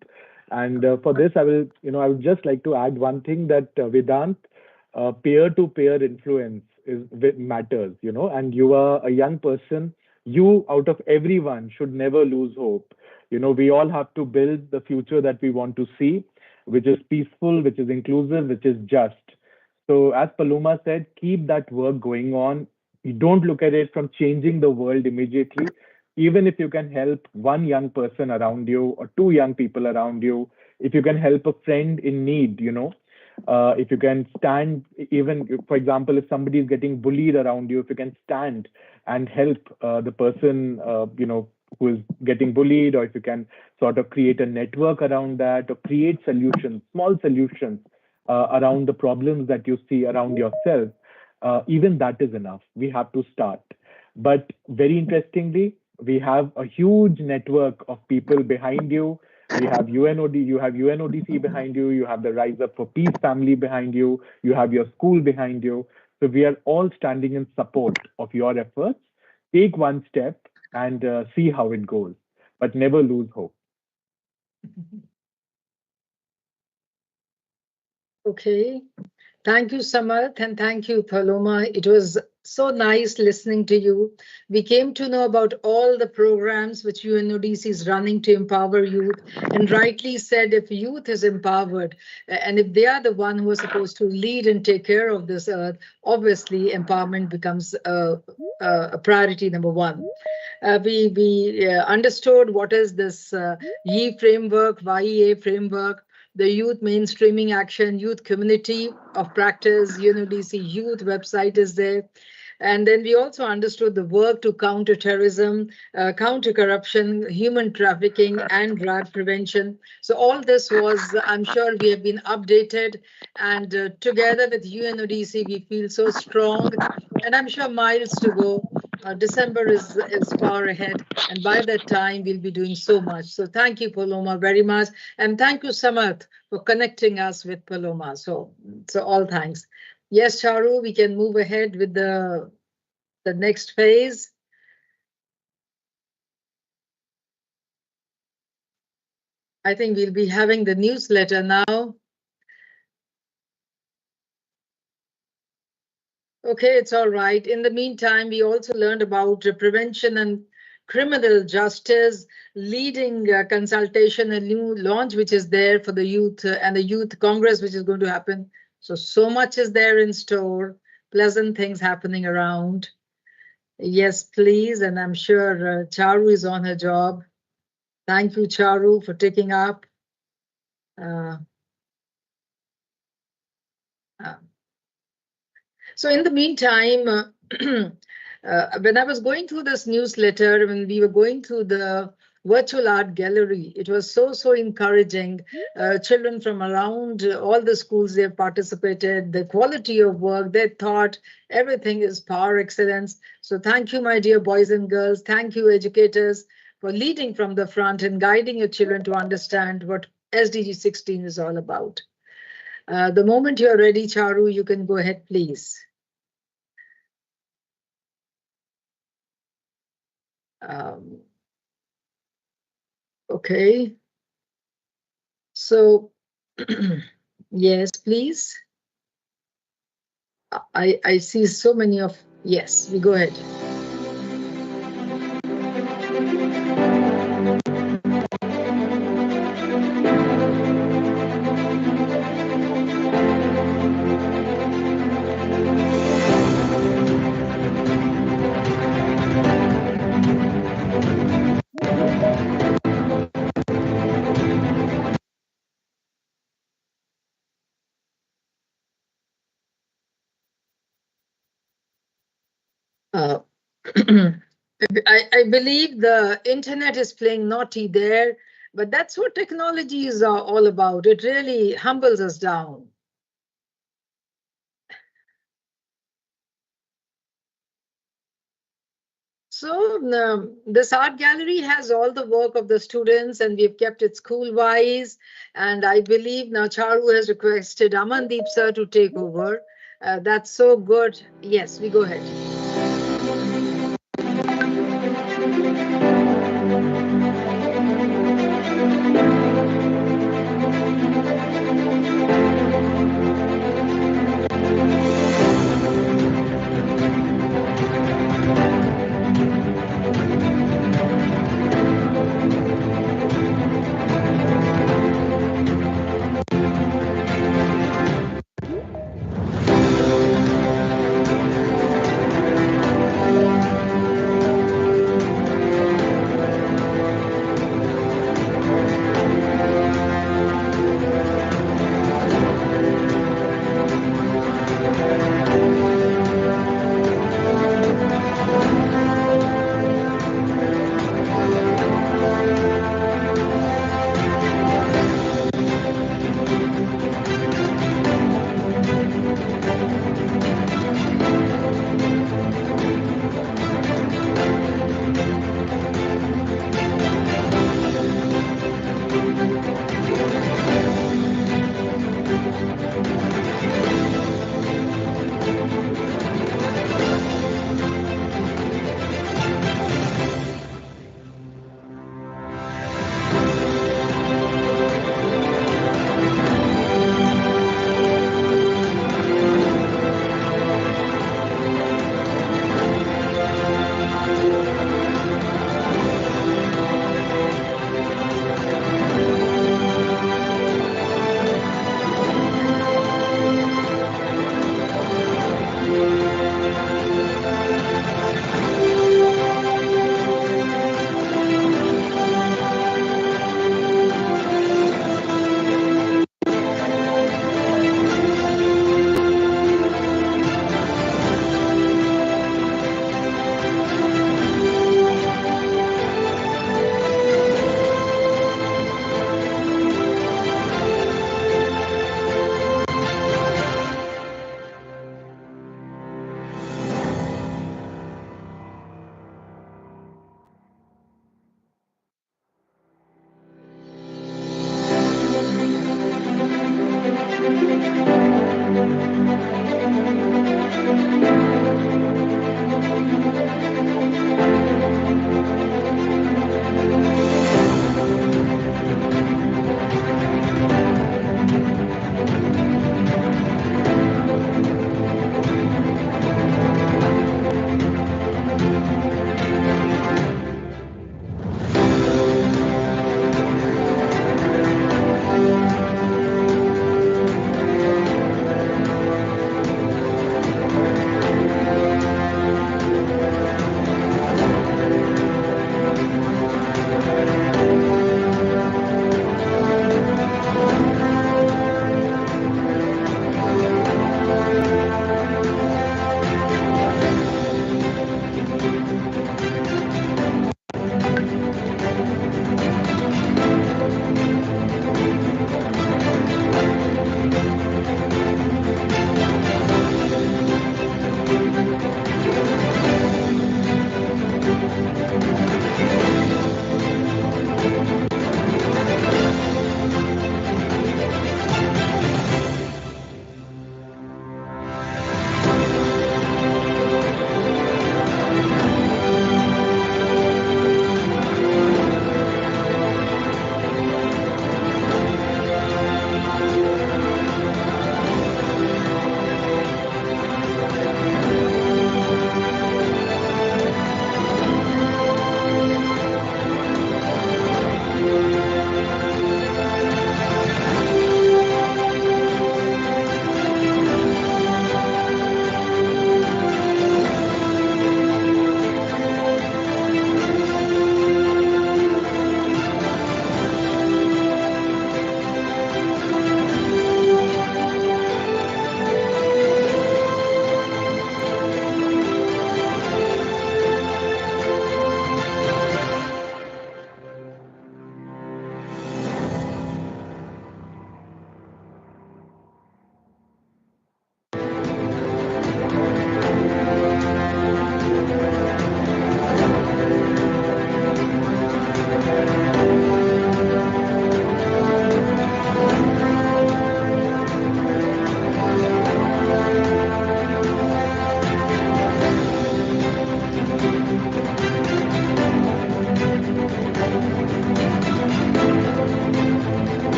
And for this, I would just like to add one thing, that Vedant, peer-to-peer influence matters, and you are a young person. You, out of everyone, should never lose hope. We all have to build the future that we want to see, which is peaceful, which is inclusive, which is just. So as Paloma said, keep that work going on. You don't look at it from changing the world immediately. Even if you can help one young person around you or two young people around you, if you can help a friend in need, if you can stand, even for example, if somebody is getting bullied around you, if you can stand and help the person, who is getting bullied, or if you can sort of create a network around that, or create solutions, small solutions around the problems that you see around yourself, even that is enough. We have to start. But very interestingly, we have a huge network of people behind you. You have UNODC behind you. You have the RiseUp4Peace family behind you. You have your school behind you. So we are all standing in support of your efforts. Take one step and see how it goes, but never lose hope. Okay. Thank you, Samarth, and thank you, Paloma. It was so nice listening to you. We came to know about all the programs which UNODC is running to empower youth, and rightly said, if youth is empowered, and if they are the one who are supposed to lead and take care of this earth, obviously empowerment becomes a priority number one. We understood what is this YEA framework, YEA framework, the youth mainstreaming action, youth community of practice, UNODC youth website is there. And then we also understood the work to counter terrorism, counter corruption, human trafficking, and drug prevention. So all this was, I'm sure we have been updated, and together with UNODC, we feel so strong, and I'm sure miles to go. December is far ahead, and by that time we'll be doing so much. So thank you, Paloma, very much, and thank you, Samarth, for connecting us with Paloma. So all thanks. Yes, Charu, we can move ahead with the next phase. I think we'll be having the newsletter now. Okay, it's all right. In the meantime, we also learned about prevention and criminal justice, leading consultation, a new launch which is there for the youth and the youth congress which is going to happen. So much is there in store, pleasant things happening around. Yes, please. And I'm sure Charu is on her job. Thank you, Charu, for taking up. So in the meantime, when I was going through this newsletter, when we were going through the virtual art gallery, it was so encouraging. Children from around all the schools, they have participated, the quality of work, their thought, everything is par excellence. So thank you, my dear boys and girls. Thank you, educators, for leading from the front and guiding your children to understand what SDG 16 is all about. The moment you're ready, Charu, you can go ahead, please. Okay. So, yes, please. I see so many of, yes, we go ahead. I believe the internet is playing naughty there, but that's what technology is all about. It really humbles us down. So this art gallery has all the work of the students and we've kept it school-wise. And I believe now Charu has requested Amandeep sir to take over. That's so good. Yes, we go ahead.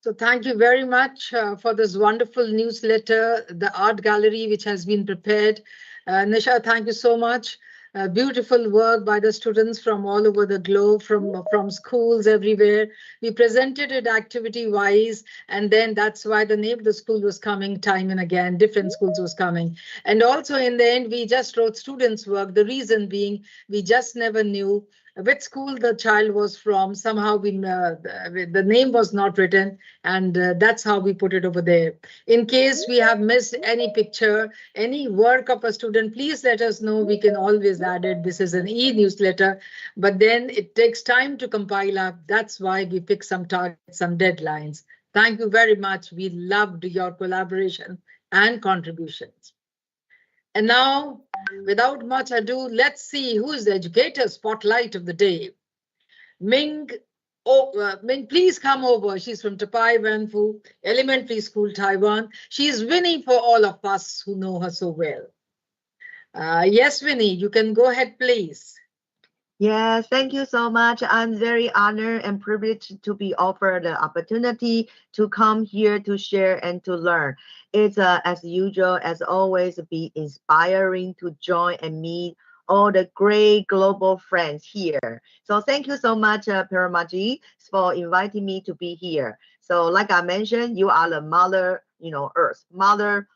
So thank you very much for this wonderful newsletter, the art gallery, which has been prepared. Nisha, thank you so much. Beautiful work by the students from all over the globe, from schools everywhere. We presented it activity-wise, and then that's why the name of the school was coming time and again, different schools was coming. And also in the end, we just wrote students' work, the reason being we just never knew which school the child was from. Somehow the name was not written, and that's how we put it over there. In case we have missed any picture, any work of a student, please let us know. We can always add it. This is an e-newsletter, but then it takes time to compile up. That's why we pick some targets, some deadlines. Thank you very much. We loved your collaboration and contributions. And now, without much ado, let's see who is the educator spotlight of the day. Ming, Ming, please come over. She's from Tapai Wanfu Elementary School, Taiwan. She's Winnie for all of us who know her so well. Yes, Winnie, you can go ahead, please. Yes, thank you so much. I'm very honored and privileged to be offered the opportunity to come here to share and to learn. It's as usual, as always, be inspiring to join and meet all the great global friends here. So thank you so much, Paramaji, for inviting me to be here. So like I mentioned, you are the mother, Earth, mother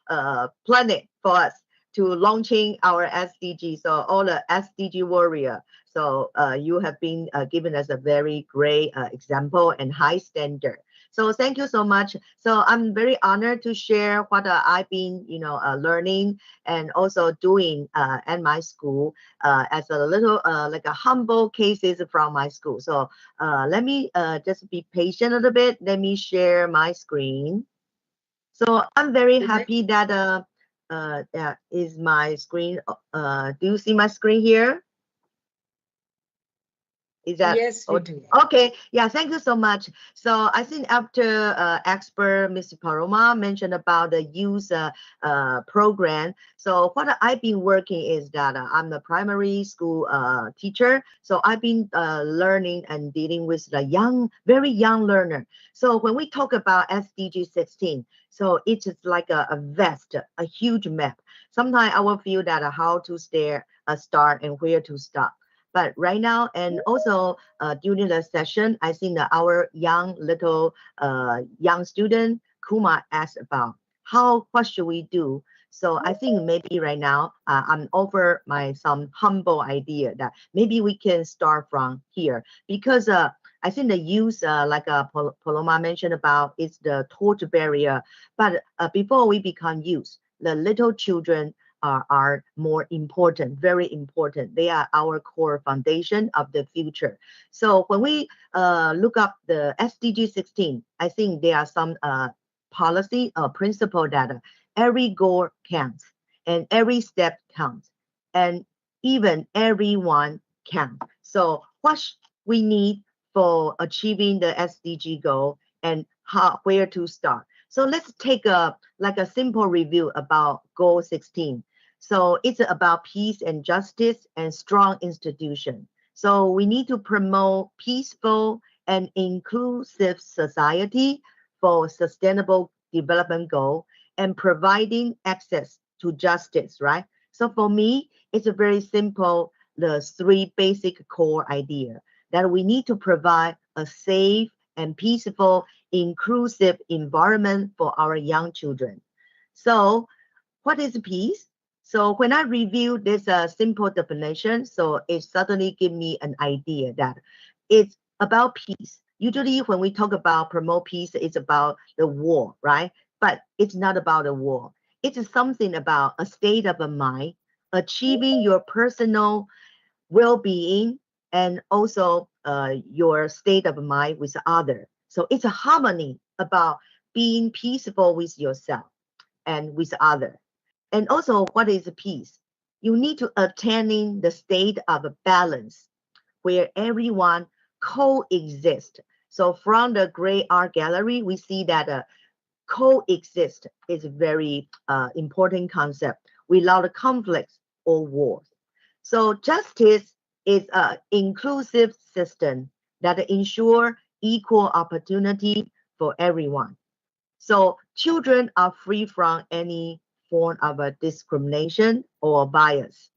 planet for us to launching our SDG. So all the SDG warrior. So you have been given us a very great example and high standard. So thank you so much. So I'm very honored to share what I've been, learning and also doing at my school as a little like a humble cases from my school. So let me just be patient a little bit. Let me share my screen. So I'm very happy that that is my screen. Do you see my screen here? Is that yes, we do. Okay? Yeah, thank you so much. So I think after expert Ms. Paroma mentioned about the youth program. So what I've been working is that I'm the primary school teacher. So I've been learning and dealing with the very young learner. So when we talk about SDG 16, so it's like a vast, a huge map. Sometimes I will feel that how to start and where to stop. But right now, and also during the session, I think that our young student, Kuma, asked about what should we do? So I think maybe right now I'm offer some humble idea that maybe we can start from here, because I think the youth, like Paloma mentioned about, is the torch barrier. But before we become youth, the little children are more important, very important. They are our core foundation of the future. So when we look up the SDG 16, I think there are some policy or principle that every goal counts and every step counts and even everyone counts. So what we need for achieving the SDG goal and where to start. So let's take a simple review about goal 16. So it's about peace and justice and strong institution. So we need to promote peaceful and inclusive society for sustainable development goal and providing access to justice, right? So for me, it's a very simple, the three basic core idea that we need to provide a safe and peaceful, inclusive environment for our young children. So what is peace? So when I review this simple definition, so it suddenly gives me an idea that it's about peace. Usually when we talk about promote peace, it's about the war, right? But it's not about a war. It's something about a state of a mind, achieving your personal well-being and also your state of mind with others. So it's a harmony about being peaceful with yourself and with others. And also, what is peace? You need to attaining the state of balance where everyone coexist. So from the Great Art Gallery, we see that coexist is a very important concept without conflicts or wars. So justice is an inclusive system that ensure equal opportunity for everyone. So children are free from any form of a discrimination or bias.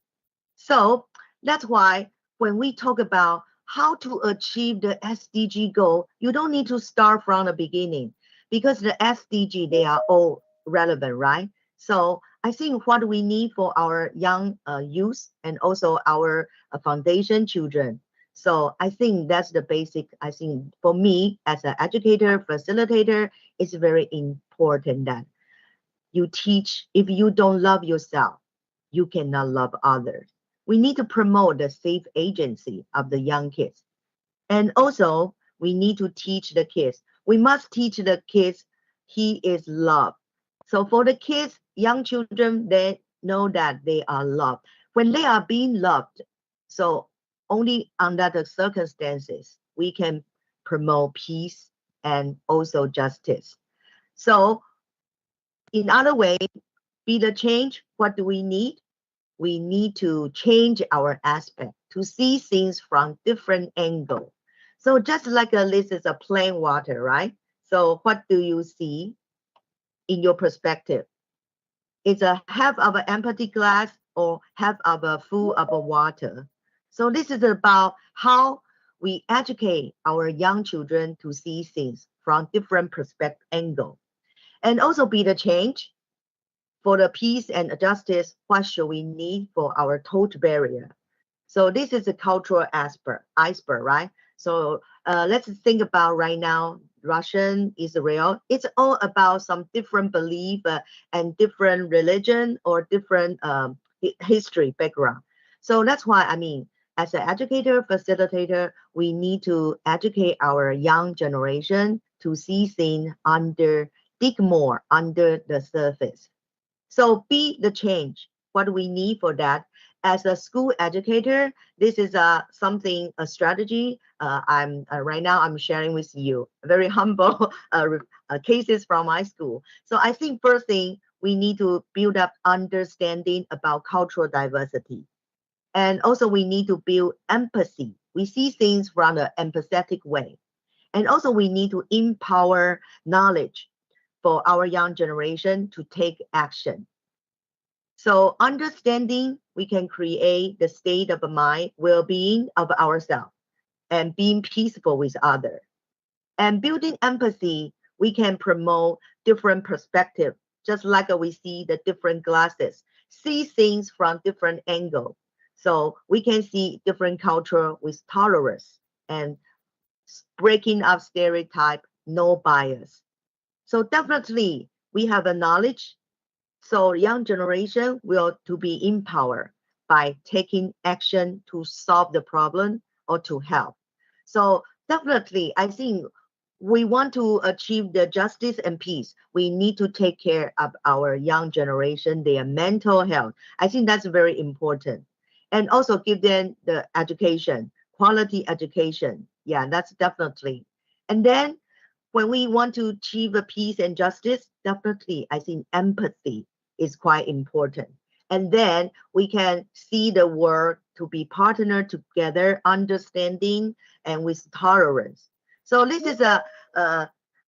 So that's why when we talk about how to achieve the SDG goal, you don't need to start from the beginning because the SDG, they are all relevant, right? So I think what we need for our young youth and also our foundation children. So I think that's the basic, I think for me as an educator, facilitator, it's very important that you teach. If you don't love yourself, you cannot love others. We need to promote the safe agency of the young kids. And also, we need to teach the kids. We must teach the kids he is loved. So for the kids, young children, they know that they are loved. When they are being loved, so only under the circumstances, we can promote peace and also justice. So in other way, be the change, what do we need? We need to change our aspect to see things from different angle. So just like this is a plain water, right? So what do you see in your perspective? It's a half of an empty glass or half of a full of a water. So this is about how we educate our young children to see things from different perspective angle. And also be the change. For the peace and justice, what should we need for our total barrier? So this is a cultural iceberg, right? So let's think about right now, Russian, Israel. It's all about some different belief and different religion or different history background. So that's why, I mean, as an educator, facilitator, we need to educate our young generation to see things dig more under the surface. So be the change. What do we need for that? As a school educator, this is a strategy. I'm right now I'm sharing with you very humble cases from my school. So I think first thing we need to build up understanding about cultural diversity, and also we need to build empathy. We see things from an empathetic way, and also we need to empower knowledge for our young generation to take action. So understanding, we can create the state of mind, well-being of ourselves, and being peaceful with others. And building empathy, we can promote different perspectives, just like we see the different glasses, see things from different angles. So we can see different culture with tolerance and breaking up stereotype, no bias. So definitely we have a knowledge. So young generation will to be empowered by taking action to solve the problem or to help. So definitely, I think we want to achieve the justice and peace. We need to take care of our young generation, their mental health. I think that's very important. And also give them the education, quality education. Yeah, that's definitely. And then when we want to achieve a peace and justice, definitely, I think empathy is quite important. And then we can see the world to be partnered together, understanding and with tolerance. So this is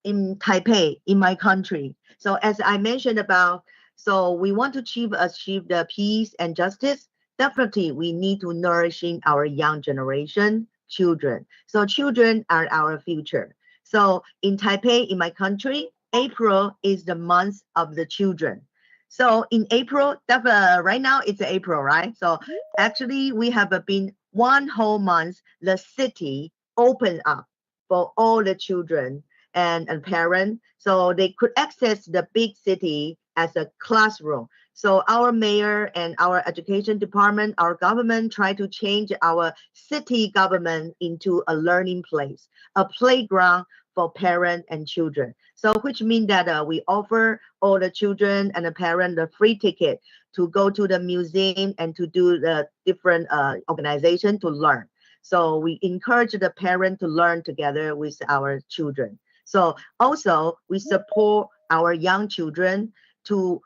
in Taipei, in my country. So as I mentioned about, so we want to achieve the peace and justice. Definitely, we need to nourishing our young generation, children. So children are our future. So in Taipei, in my country, April is the month of the children. So in April, right now it's April, right? So actually we have been one whole month, the city opened up for all the children and parents, so they could access the big city as a classroom. So our mayor and our education department, our government try to change our city government into a learning place, a playground for parents and children. So which means that we offer all the children and the parents the free ticket to go to the museum and to do the different organization to learn. So we encourage the parent to learn together with our children. So also we support our young children to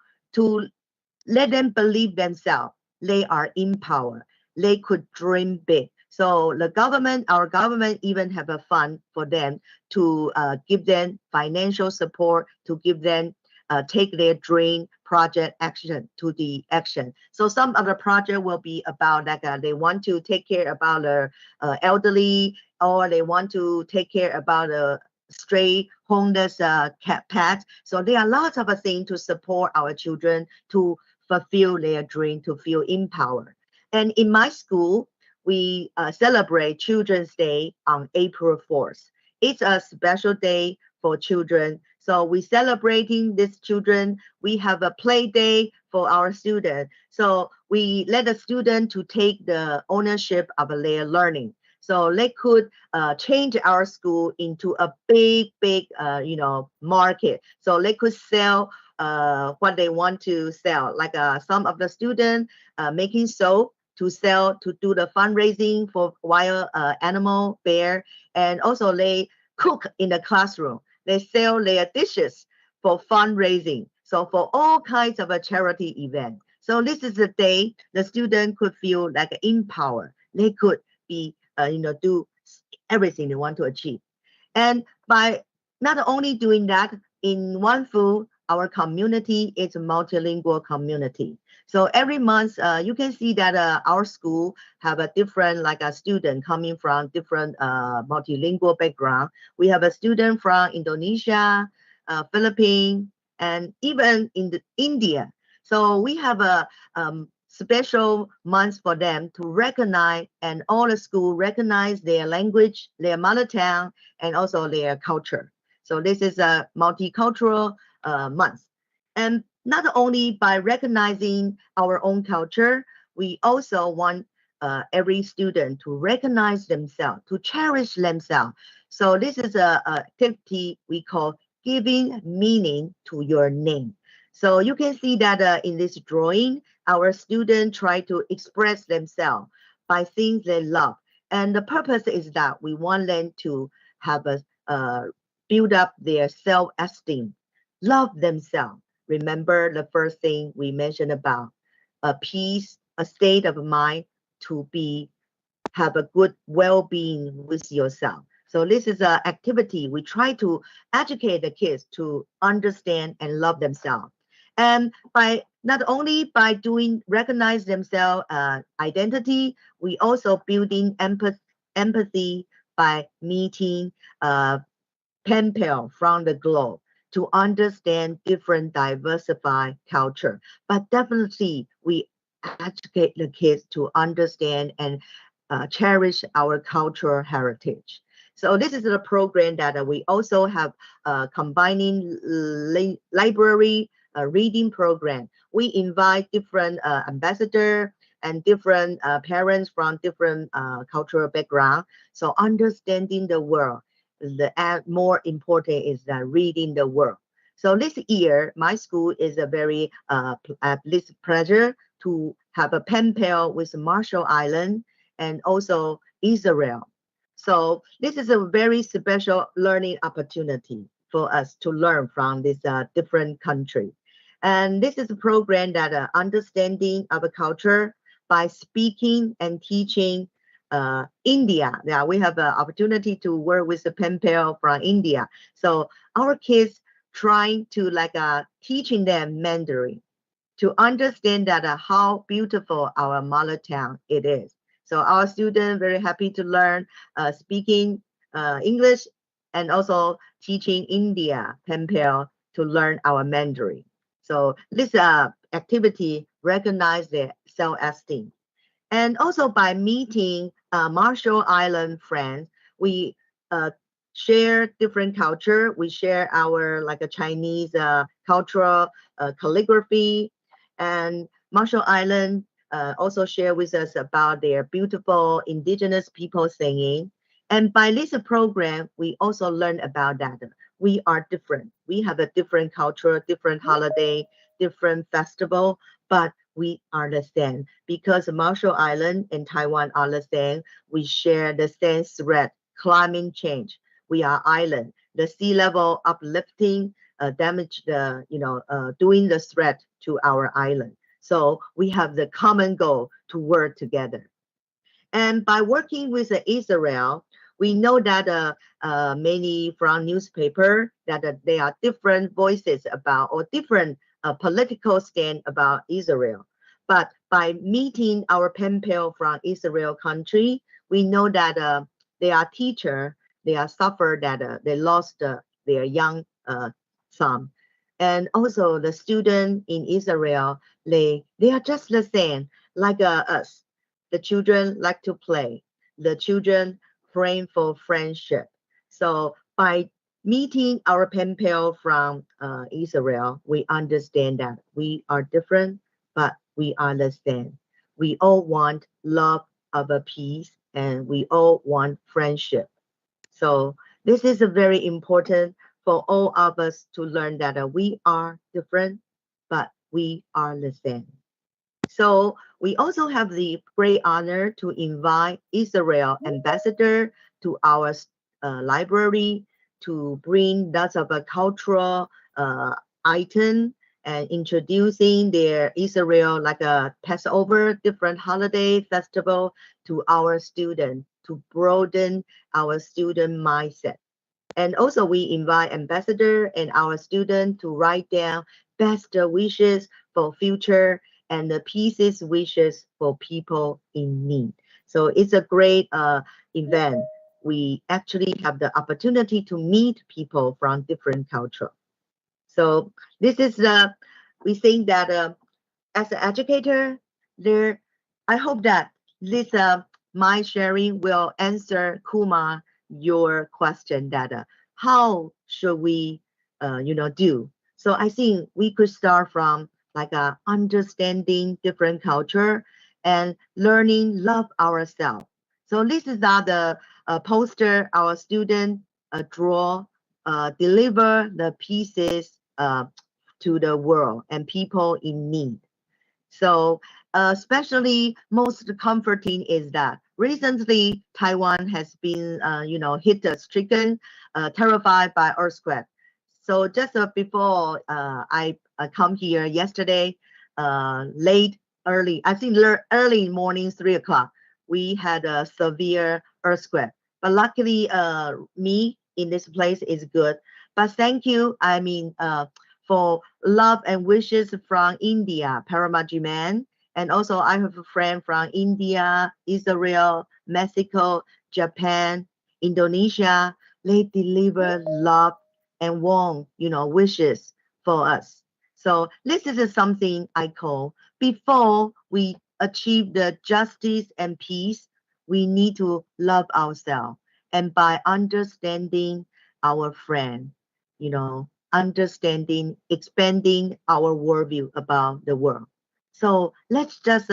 let them believe themselves. They are in power. They could dream big. So the government, our government even have a fund for them to give them financial support, to give them take their dream project action to the action. So some of the project will be about like they want to take care about the elderly, or they want to take care about the stray homeless pets. So there are lots of things to support our children to fulfill their dream, to feel empowered. And in my school, we celebrate Children's Day on April 4th. It's a special day for children. So we celebrating these children. We have a play day for our students. So we let the student to take the ownership of their learning. So they could change our school into a big, market. So they could sell what they want to sell. Like some of the students making soap to sell, to do the fundraising for wild animal, bear, and also they cook in the classroom. They sell their dishes for fundraising. So for all kinds of a charity event. So this is the day the student could feel like empowered. They could be, do everything they want to achieve. And by not only doing that, in One Food, our community is a multilingual community. So every month, you can see that our school have a different, like a student coming from different multilingual background. We have a student from Indonesia, Philippines, and even in India. So we have a special month for them to recognize, and all the school recognize their language, their mother tongue, and also their culture. So this is a multicultural month. And not only by recognizing our own culture, we also want every student to recognize themselves, to cherish themselves. So this is a activity we call giving meaning to your name. So you can see that in this drawing, our students try to express themselves by things they love. And the purpose is that we want them to have a build up their self-esteem, love themselves. Remember the first thing we mentioned about a peace, a state of mind to have a good well-being with yourself. So this is an activity we try to educate the kids to understand and love themselves. And by not only by doing recognize themselves identity, we also building empathy by meeting pen pal from the globe to understand different diversified culture. But definitely we educate the kids to understand and cherish our cultural heritage. So this is a program that we also have combining library reading program. We invite different ambassadors and different parents from different cultural background. So understanding the world, the more important is that reading the world. So this year, my school is a very pleasure to have a pen pal with Marshall Island and also Israel. So this is a very special learning opportunity for us to learn from this different country. And this is a program that understanding our culture by speaking and teaching India. Yeah, we have an opportunity to work with the pen pal from India. So our kids trying to teaching them Mandarin to understand that how beautiful our mother tongue it is. So our students very happy to learn speaking English and also teaching India pen pal to learn our Mandarin. So this activity recognize their self-esteem. And also by meeting Marshall Island friends, we share different culture. We share our like a Chinese cultural calligraphy, and Marshall Island also share with us about their beautiful indigenous people singing. And by this program, we also learn about that we are different. We have a different culture, different holiday, different festival, but we are the same because Marshall Island and Taiwan are the same. We share the same threat, climate change. We are island. The sea level uplifting damage the, doing the threat to our island. So we have the common goal to work together. And by working with Israel, we know that many from newspaper that there are different voices about or different political stand about Israel. But by meeting our pen pal from Israel country, we know that they are teacher, they are suffer that they lost their young son. And also the student in Israel, they are just the same like us. The children like to play. The children praying for friendship. So by meeting our pen pal from Israel, we understand that we are different, but we are the same. We all want love of a peace, and we all want friendship. So this is a very important for all of us to learn that we are different, but we are the same. So we also have the great honor to invite Israel ambassador to our library to bring lots of a cultural item and introducing their Israel like a Passover, different holiday festival to our students to broaden our student mindset. And also we invite ambassador and our student to write down best wishes for future and the pieces wishes for people in need. So it's a great event. We actually have the opportunity to meet people from different culture. So this is we think that as an educator, I hope that this my sharing will answer Kumar your question that how should we do. So I think we could start from like understanding different culture and learning love ourselves. So this is the poster our student draw, deliver the pieces to the world and people in need. So especially most comforting is that recently Taiwan has been, hit stricken, terrified by earthquake. So just before I come here yesterday, early, I think early morning, 3 o'clock, we had a severe earthquake. But luckily, me in this place is good. But thank you, for love and wishes from India, Paramajiman. And also I have a friend from India, Israel, Mexico, Japan, Indonesia. They deliver love and warm, wishes for us. So this is something I call before we achieve the justice and peace, we need to love ourselves. And by understanding our friend, understanding, expanding our worldview about the world. So let's just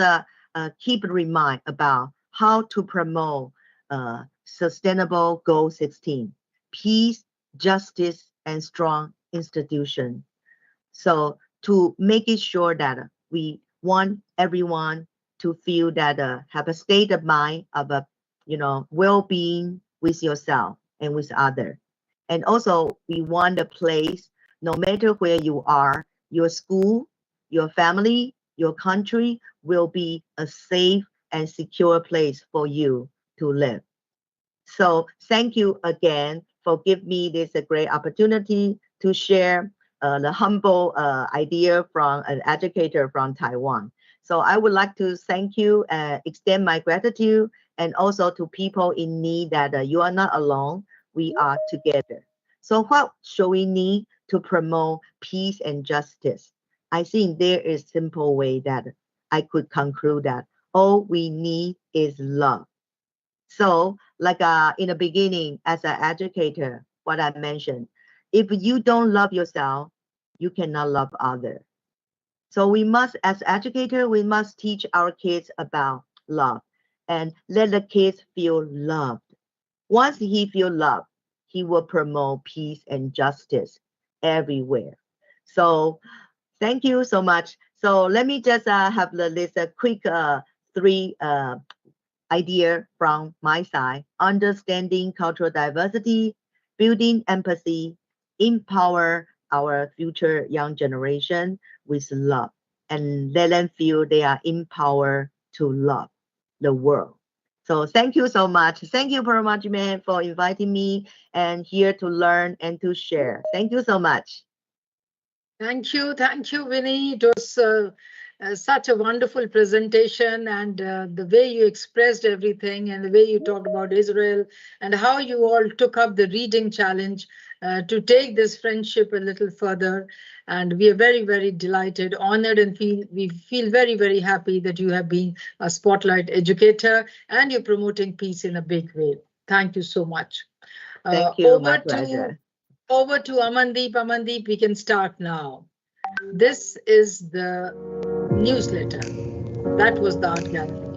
keep in mind about how to promote sustainable goal 16, peace, justice, and strong institution. So to make it sure that we want everyone to feel that have a state of mind of a well-being with yourself and with others. And also we want a place, no matter where you are, your school, your family, your country will be a safe and secure place for you to live. So thank you again for giving me this great opportunity to share the humble idea from an educator from Taiwan. So I would like to thank you, extend my gratitude, and also to people in need that you are not alone, we are together. So what should we need to promote peace and justice? I think there is simple way that I could conclude that all we need is love. So like in the beginning, as an educator, what I mentioned, if you don't love yourself, you cannot love others. So we must, as educator, we must teach our kids about love and let the kids feel loved. Once he feel loved, he will promote peace and justice everywhere. So thank you so much. So let me just have this quick three idea from my side: understanding cultural diversity, building empathy, empower our future young generation with love, and let them feel they are empowered to love the world. So thank you so much. Thank you very much, man, for inviting me and here to learn and to share. Thank you so much. Thank you, Winnie. It was such a wonderful presentation, and the way you expressed everything, and the way you talked about Israel, and how you all took up the reading challenge to take this friendship a little further. And we are very, very delighted, honored, and we feel very, very happy that you have been a spotlight educator and you're promoting peace in a big way. Thank you so much. Thank you. My pleasure. Over to Amandeep. Amandeep, we can start now. This is the newsletter. That was the art gallery.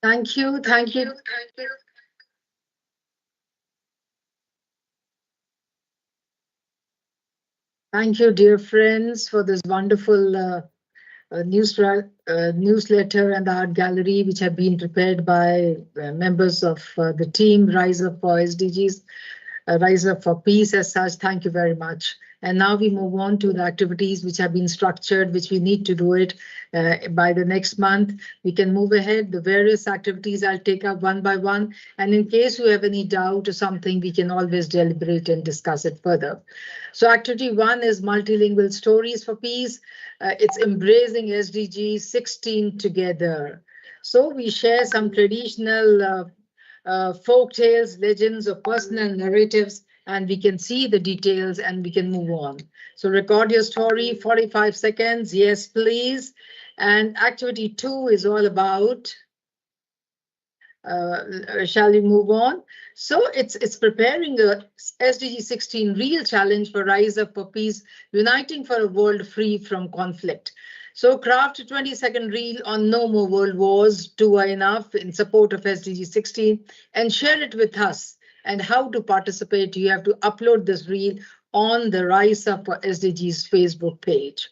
Thank you. Thank you. Thank you, dear friends, for this wonderful newsletter and the art gallery, which have been prepared by members of the team Rise Up for SDGs, Rise Up for Peace as such. Thank you very much. And now we move on to the activities which have been structured, which we need to do it by the next month. We can move ahead. The various activities I'll take up one by one. And in case you have any doubt or something, we can always deliberate and discuss it further. So activity 1 is multilingual stories for peace. It's embracing SDG 16 together. So we share some traditional folk tales, legends, or personal narratives, and we can see the details and we can move on. So record your story, 45 seconds. Yes, please. And activity 2 is all about, shall we move on? So it's preparing a SDG 16 real challenge for Rise Up for Peace, uniting for a world free from conflict. So craft a 20-second reel on No More World Wars, 2 are enough, in support of SDG 16, and share it with us. And how to participate, you have to upload this reel on the Rise Up for SDGs Facebook page.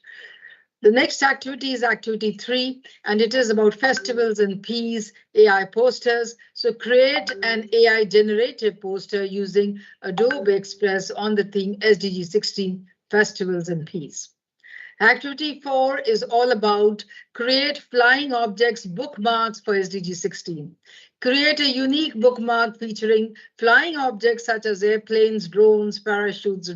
The next activity is activity 3, and it is about festivals and peace, AI posters. So create an AI generated poster using Adobe Express on the theme SDG 16, festivals and peace. Activity 4 is all about create flying objects bookmarks for SDG 16. Create a unique bookmark featuring flying objects such as airplanes, drones, parachutes,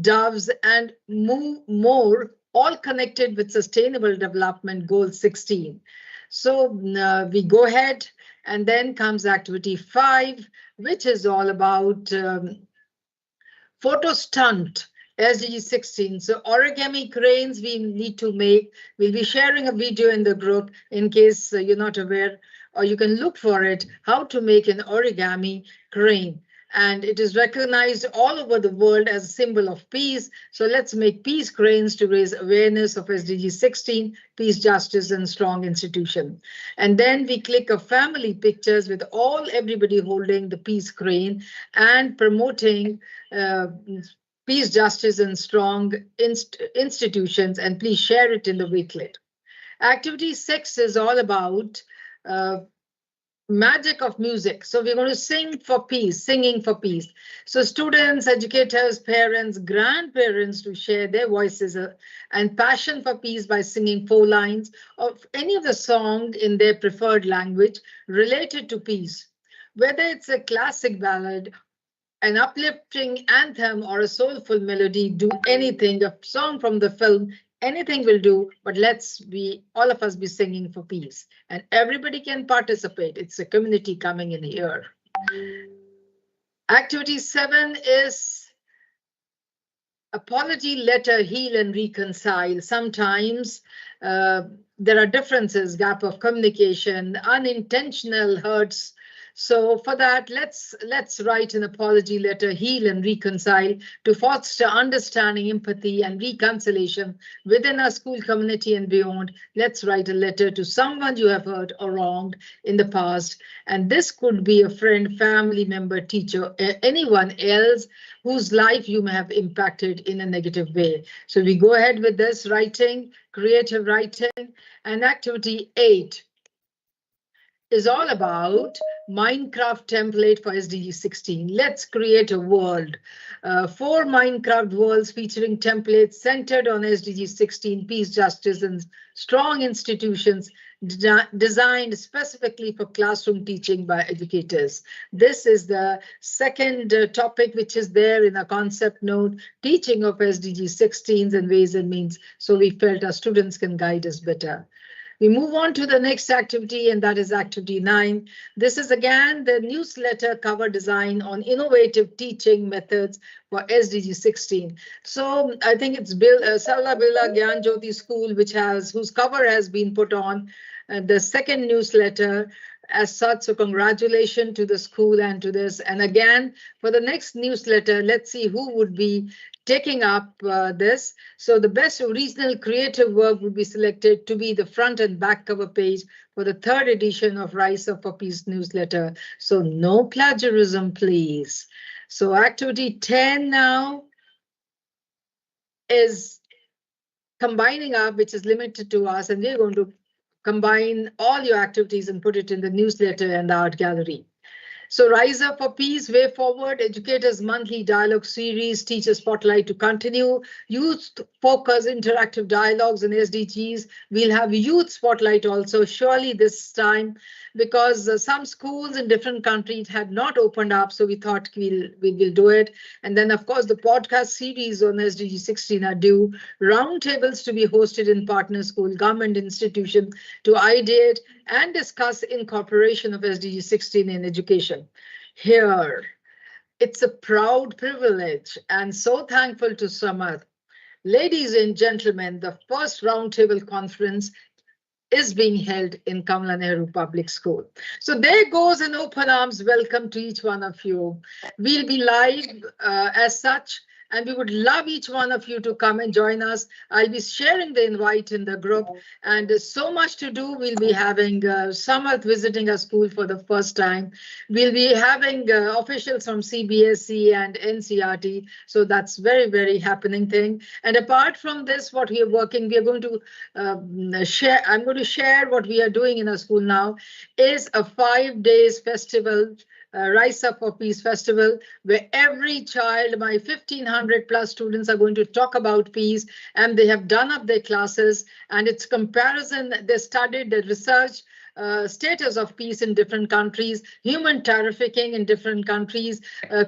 doves, and more, all connected with Sustainable Development Goal 16. So we go ahead, and then comes activity 5, which is all about photo stunt. SDG 16. So origami cranes we need to make. We'll be sharing a video in the group in case you're not aware, or you can look for it, how to make an origami crane. And it is recognized all over the world as a symbol of peace. So let's make peace cranes to raise awareness of SDG 16, peace, justice, and strong institution. And then we click a family pictures with everybody holding the peace crane and promoting peace, justice, and strong institutions, and please share it in the Wakelet. Activity 6 is all about magic of music. So we're going to sing for peace, singing for peace. So students, educators, parents, grandparents to share their voices and passion for peace by singing 4 lines of any of the song in their preferred language related to peace. Whether it's a classic ballad, an uplifting anthem, or a soulful melody, do anything, a song from the film, anything will do, but all of us be singing for peace. And everybody can participate. It's a community coming in here. Activity 7 is apology letter, heal and reconcile. Sometimes there are differences, gap of communication, unintentional hurts. So for that, let's write an apology letter, heal and reconcile, to foster understanding, empathy, and reconciliation within our school community and beyond. Let's write a letter to someone you have hurt or wronged in the past. And this could be a friend, family member, teacher, anyone else whose life you may have impacted in a negative way. So we go ahead with this writing, creative writing. And activity 8 is all about Minecraft template for SDG 16. Let's create a world. 4 Minecraft worlds featuring templates centered on SDG 16, peace, justice, and strong institutions designed specifically for classroom teaching by educators. This is the second topic which is there in a concept note, teaching of SDG 16s and ways and means. So we felt our students can guide us better. We move on to the next activity, and that is activity 9. This is again the newsletter cover design on innovative teaching methods for SDG 16. So I think it's Salla Bila Gyan Jyoti School, whose cover has been put on the second newsletter as such. So congratulations to the school and to this. And again, for the next newsletter, let's see who would be taking up this. So the best original creative work would be selected to be the front and back cover page for the third edition of RiseUp4Peace newsletter. So no plagiarism, please. So activity 10 now is combining up, which is limited to us, and we're going to combine all your activities and put it in the newsletter and the art gallery. So RiseUp4Peace, Way Forward, Educators Monthly Dialogue Series, Teacher Spotlight to continue, Youth Focus Interactive Dialogues and SDGs. We'll have Youth Spotlight also, surely this time, because some schools in different countries had not opened up, so we thought we will do it. And then, of course, the podcast series on SDG 16 are due, roundtables to be hosted in partner school, government institution to ideate and discuss incorporation of SDG 16 in education. Here, it's a proud privilege and so thankful to Samath. Ladies and gentlemen, the first roundtable conference is being held in Kamala Nehru Public School. So there goes an open arms welcome to each one of you. We'll be live as such, and we would love each one of you to come and join us. I'll be sharing the invite in the group, and there's so much to do. We'll be having Samath visiting our school for the first time. We'll be having officials from CBSE and NCRT. So that's very, very happening thing. And apart from this, what we are working, we are going to share. I'm going to share what we are doing in our school now is a 5 days festival, RiseUp4Peace Festival, where every child, my 1,500 plus students are going to talk about peace, and they have done up their classes, and it's comparison. They studied the research, status of peace in different countries, human trafficking in different countries,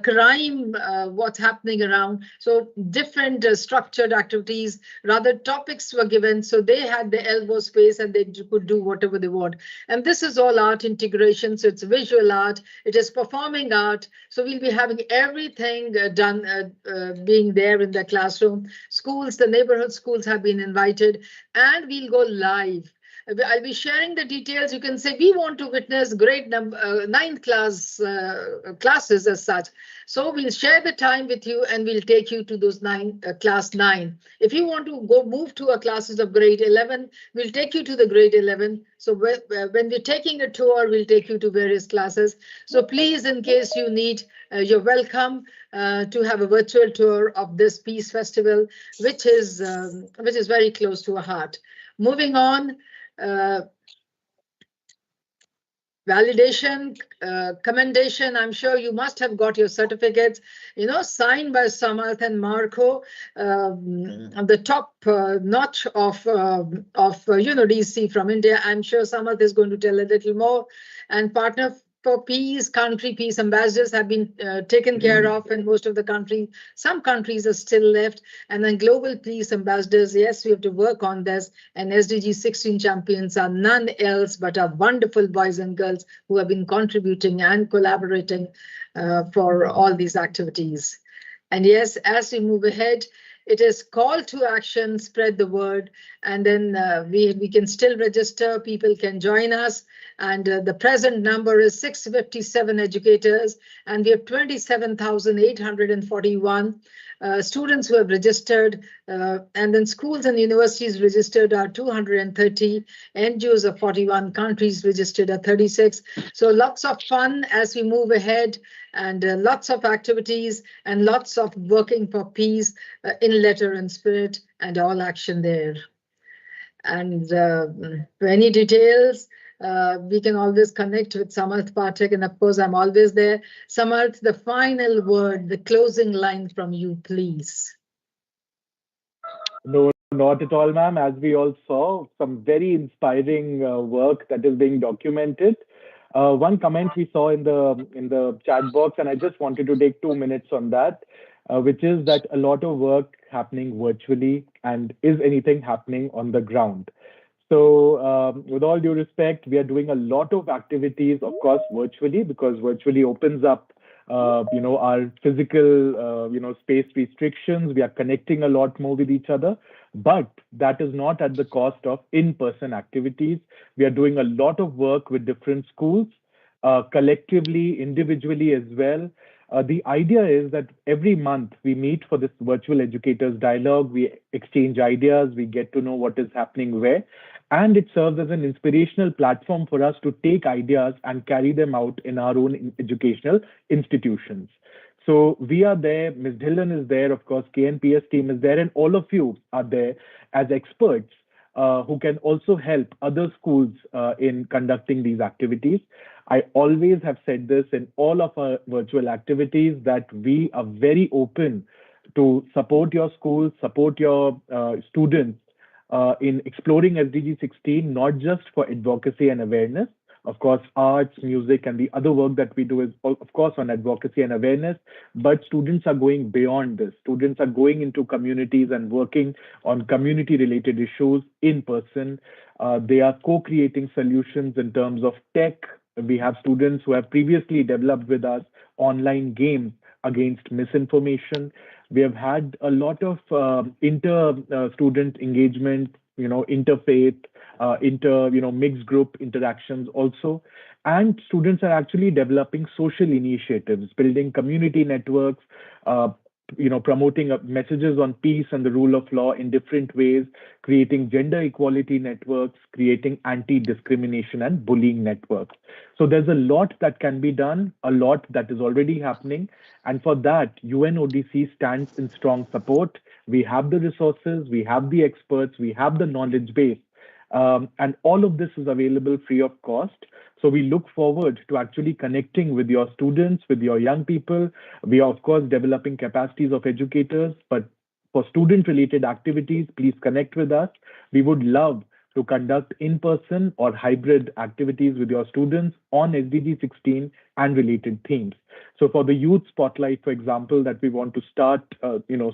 crime, what's happening around. So different structured activities, rather topics were given. So they had the elbow space and they could do whatever they want. And this is all art integration. So it's visual art, it is performing art. So we'll be having everything done, being there in the classroom. Schools, the neighborhood schools have been invited, and we'll go live. I'll be sharing the details. You can say we want to witness grade number 9th class classes as such. So we'll share the time with you, and we'll take you to those class 9. If you want to go move to a classes of grade 11, we'll take you to the grade 11. So when we're taking a tour, we'll take you to various classes. So please, in case you need, you're welcome to have a virtual tour of this Peace Festival, which is very close to our heart. Moving on. Validation, commendation. I'm sure you must have got your certificates, signed by Samath and Marco, on the top notch of DC from India. I'm sure Samath is going to tell a little more. And partner for peace, country peace ambassadors have been taken care of in most of the country. Some countries are still left. And then global peace ambassadors, yes, we have to work on this. And SDG 16 champions are none else but our wonderful boys and girls who have been contributing and collaborating for all these activities. And yes, as we move ahead, it is call to action, spread the word, and then we can still register. People can join us, and the present number is 657 educators, and we have 27,841 students who have registered, and then schools and universities registered are 230, NGOs of 41 countries registered are 36. So lots of fun as we move ahead, and lots of activities and lots of working for peace in letter and spirit, and all action there. And for any details, we can always connect with Samath Pathak, and of course I'm always there. Samath, the final word, the closing line from you, please. No, not at all, ma'am. As we all saw, some very inspiring work that is being documented. One comment we saw in the chat box, and I just wanted to take 2 minutes on that, which is that a lot of work happening virtually, and is anything happening on the ground? So with all due respect, we are doing a lot of activities, of course, virtually, because virtually opens up our physical, space restrictions. We are connecting a lot more with each other, but that is not at the cost of in-person activities. We are doing a lot of work with different schools, collectively, individually as well. The idea is that every month we meet for this virtual educators dialogue, we exchange ideas, we get to know what is happening where. And it serves as an inspirational platform for us to take ideas and carry them out in our own educational institutions. So we are there, Ms. Dhillon is there, of course, KNPS team is there, and all of you are there as experts who can also help other schools in conducting these activities. I always have said this in all of our virtual activities that we are very open to support your schools, support your students in exploring SDG 16, not just for advocacy and awareness. Of course, arts, music, and the other work that we do is, of course, on advocacy and awareness. But students are going beyond this. Students are going into communities and working on community-related issues in person. They are co-creating solutions in terms of tech. We have students who have previously developed with us online games against misinformation. We have had a lot of inter-student engagement, interfaith, mixed group interactions also. And students are actually developing social initiatives, building community networks, promoting messages on peace and the rule of law in different ways, creating gender equality networks, creating anti-discrimination and bullying networks. So there's a lot that can be done, a lot that is already happening. And for that, UNODC stands in strong support. We have the resources, we have the experts, we have the knowledge base. And all of this is available free of cost. So we look forward to actually connecting with your students, with your young people. We are, of course, developing capacities of educators, but for student-related activities, please connect with us. We would love to conduct in-person or hybrid activities with your students on SDG 16 and related themes. So for the youth spotlight, for example, that we want to start,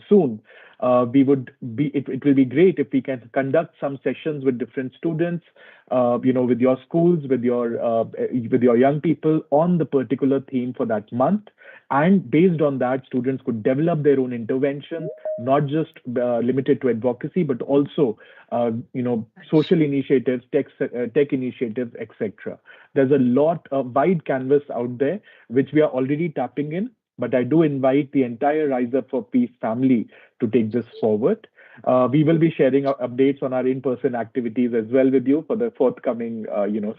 soon, it will be great if we can conduct some sessions with different students, with your schools, with your young people on the particular theme for that month. And based on that, students could develop their own interventions, not just limited to advocacy, but also, social initiatives, tech initiatives, etc. There's a wide canvas out there, which we are already tapping in. But I do invite the entire Rise Up for Peace family to take this forward. We will be sharing our updates on our in-person activities as well with you for the forthcoming,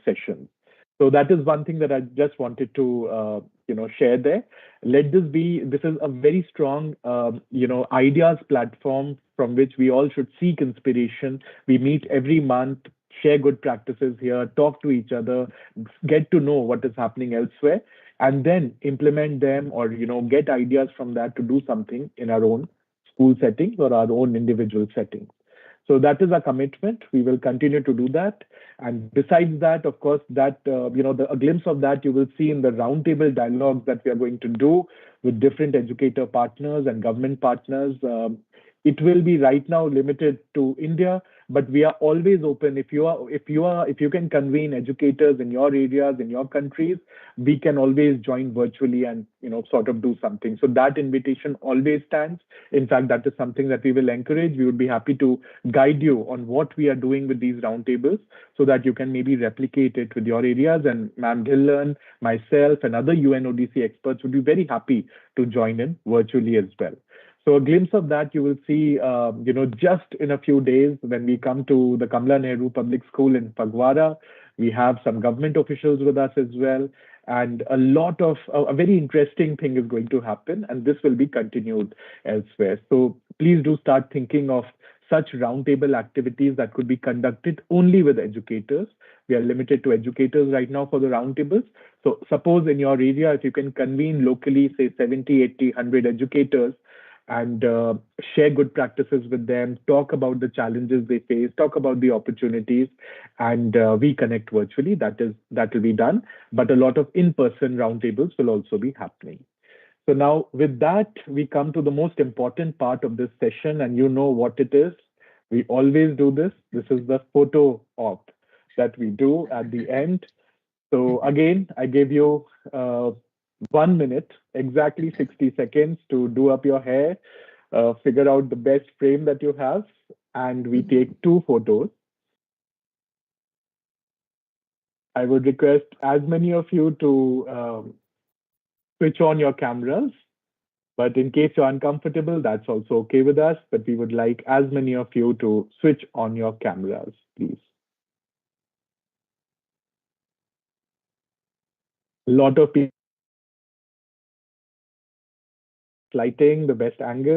sessions. So that is one thing that I just wanted to, share there. This is a very strong, ideas platform from which we all should seek inspiration. We meet every month, share good practices here, talk to each other, get to know what is happening elsewhere, and then implement them or, get ideas from that to do something in our own school settings or our own individual settings. So that is our commitment. We will continue to do that. And besides that, of course, a glimpse of that you will see in the roundtable dialogues that we are going to do with different educator partners and government partners. It will be right now limited to India, but we are always open. If you can convene educators in your areas, in your countries, we can always join virtually and sort of do something. So that invitation always stands. In fact, that is something that we will encourage. We would be happy to guide you on what we are doing with these roundtables so that you can maybe replicate it with your areas. And Ma'am Dhillon, myself, and other UNODC experts would be very happy to join in virtually as well. So a glimpse of that you will see, just in a few days when we come to the Kamala Nehru Public School in Phagwara. We have some government officials with us as well. And a very interesting thing is going to happen, and this will be continued elsewhere. So please do start thinking of such roundtable activities that could be conducted only with educators. We are limited to educators right now for the roundtables. So suppose in your area, if you can convene locally, say 70, 80, 100 educators, and share good practices with them, talk about the challenges they face, talk about the opportunities, and we connect virtually. That will be done. But a lot of in-person roundtables will also be happening. So now with that, we come to the most important part of this session, and you know what it is. We always do this. This is the photo op that we do at the end. So again, I gave you 1 minute, exactly 60 seconds to do up your hair, figure out the best frame that you have, and we take 2 photos. I would request as many of you to switch on your cameras, but in case you're uncomfortable, that's also okay with us, but we would like as many of you to switch on your cameras, please. A lot of people lighting, the best angle.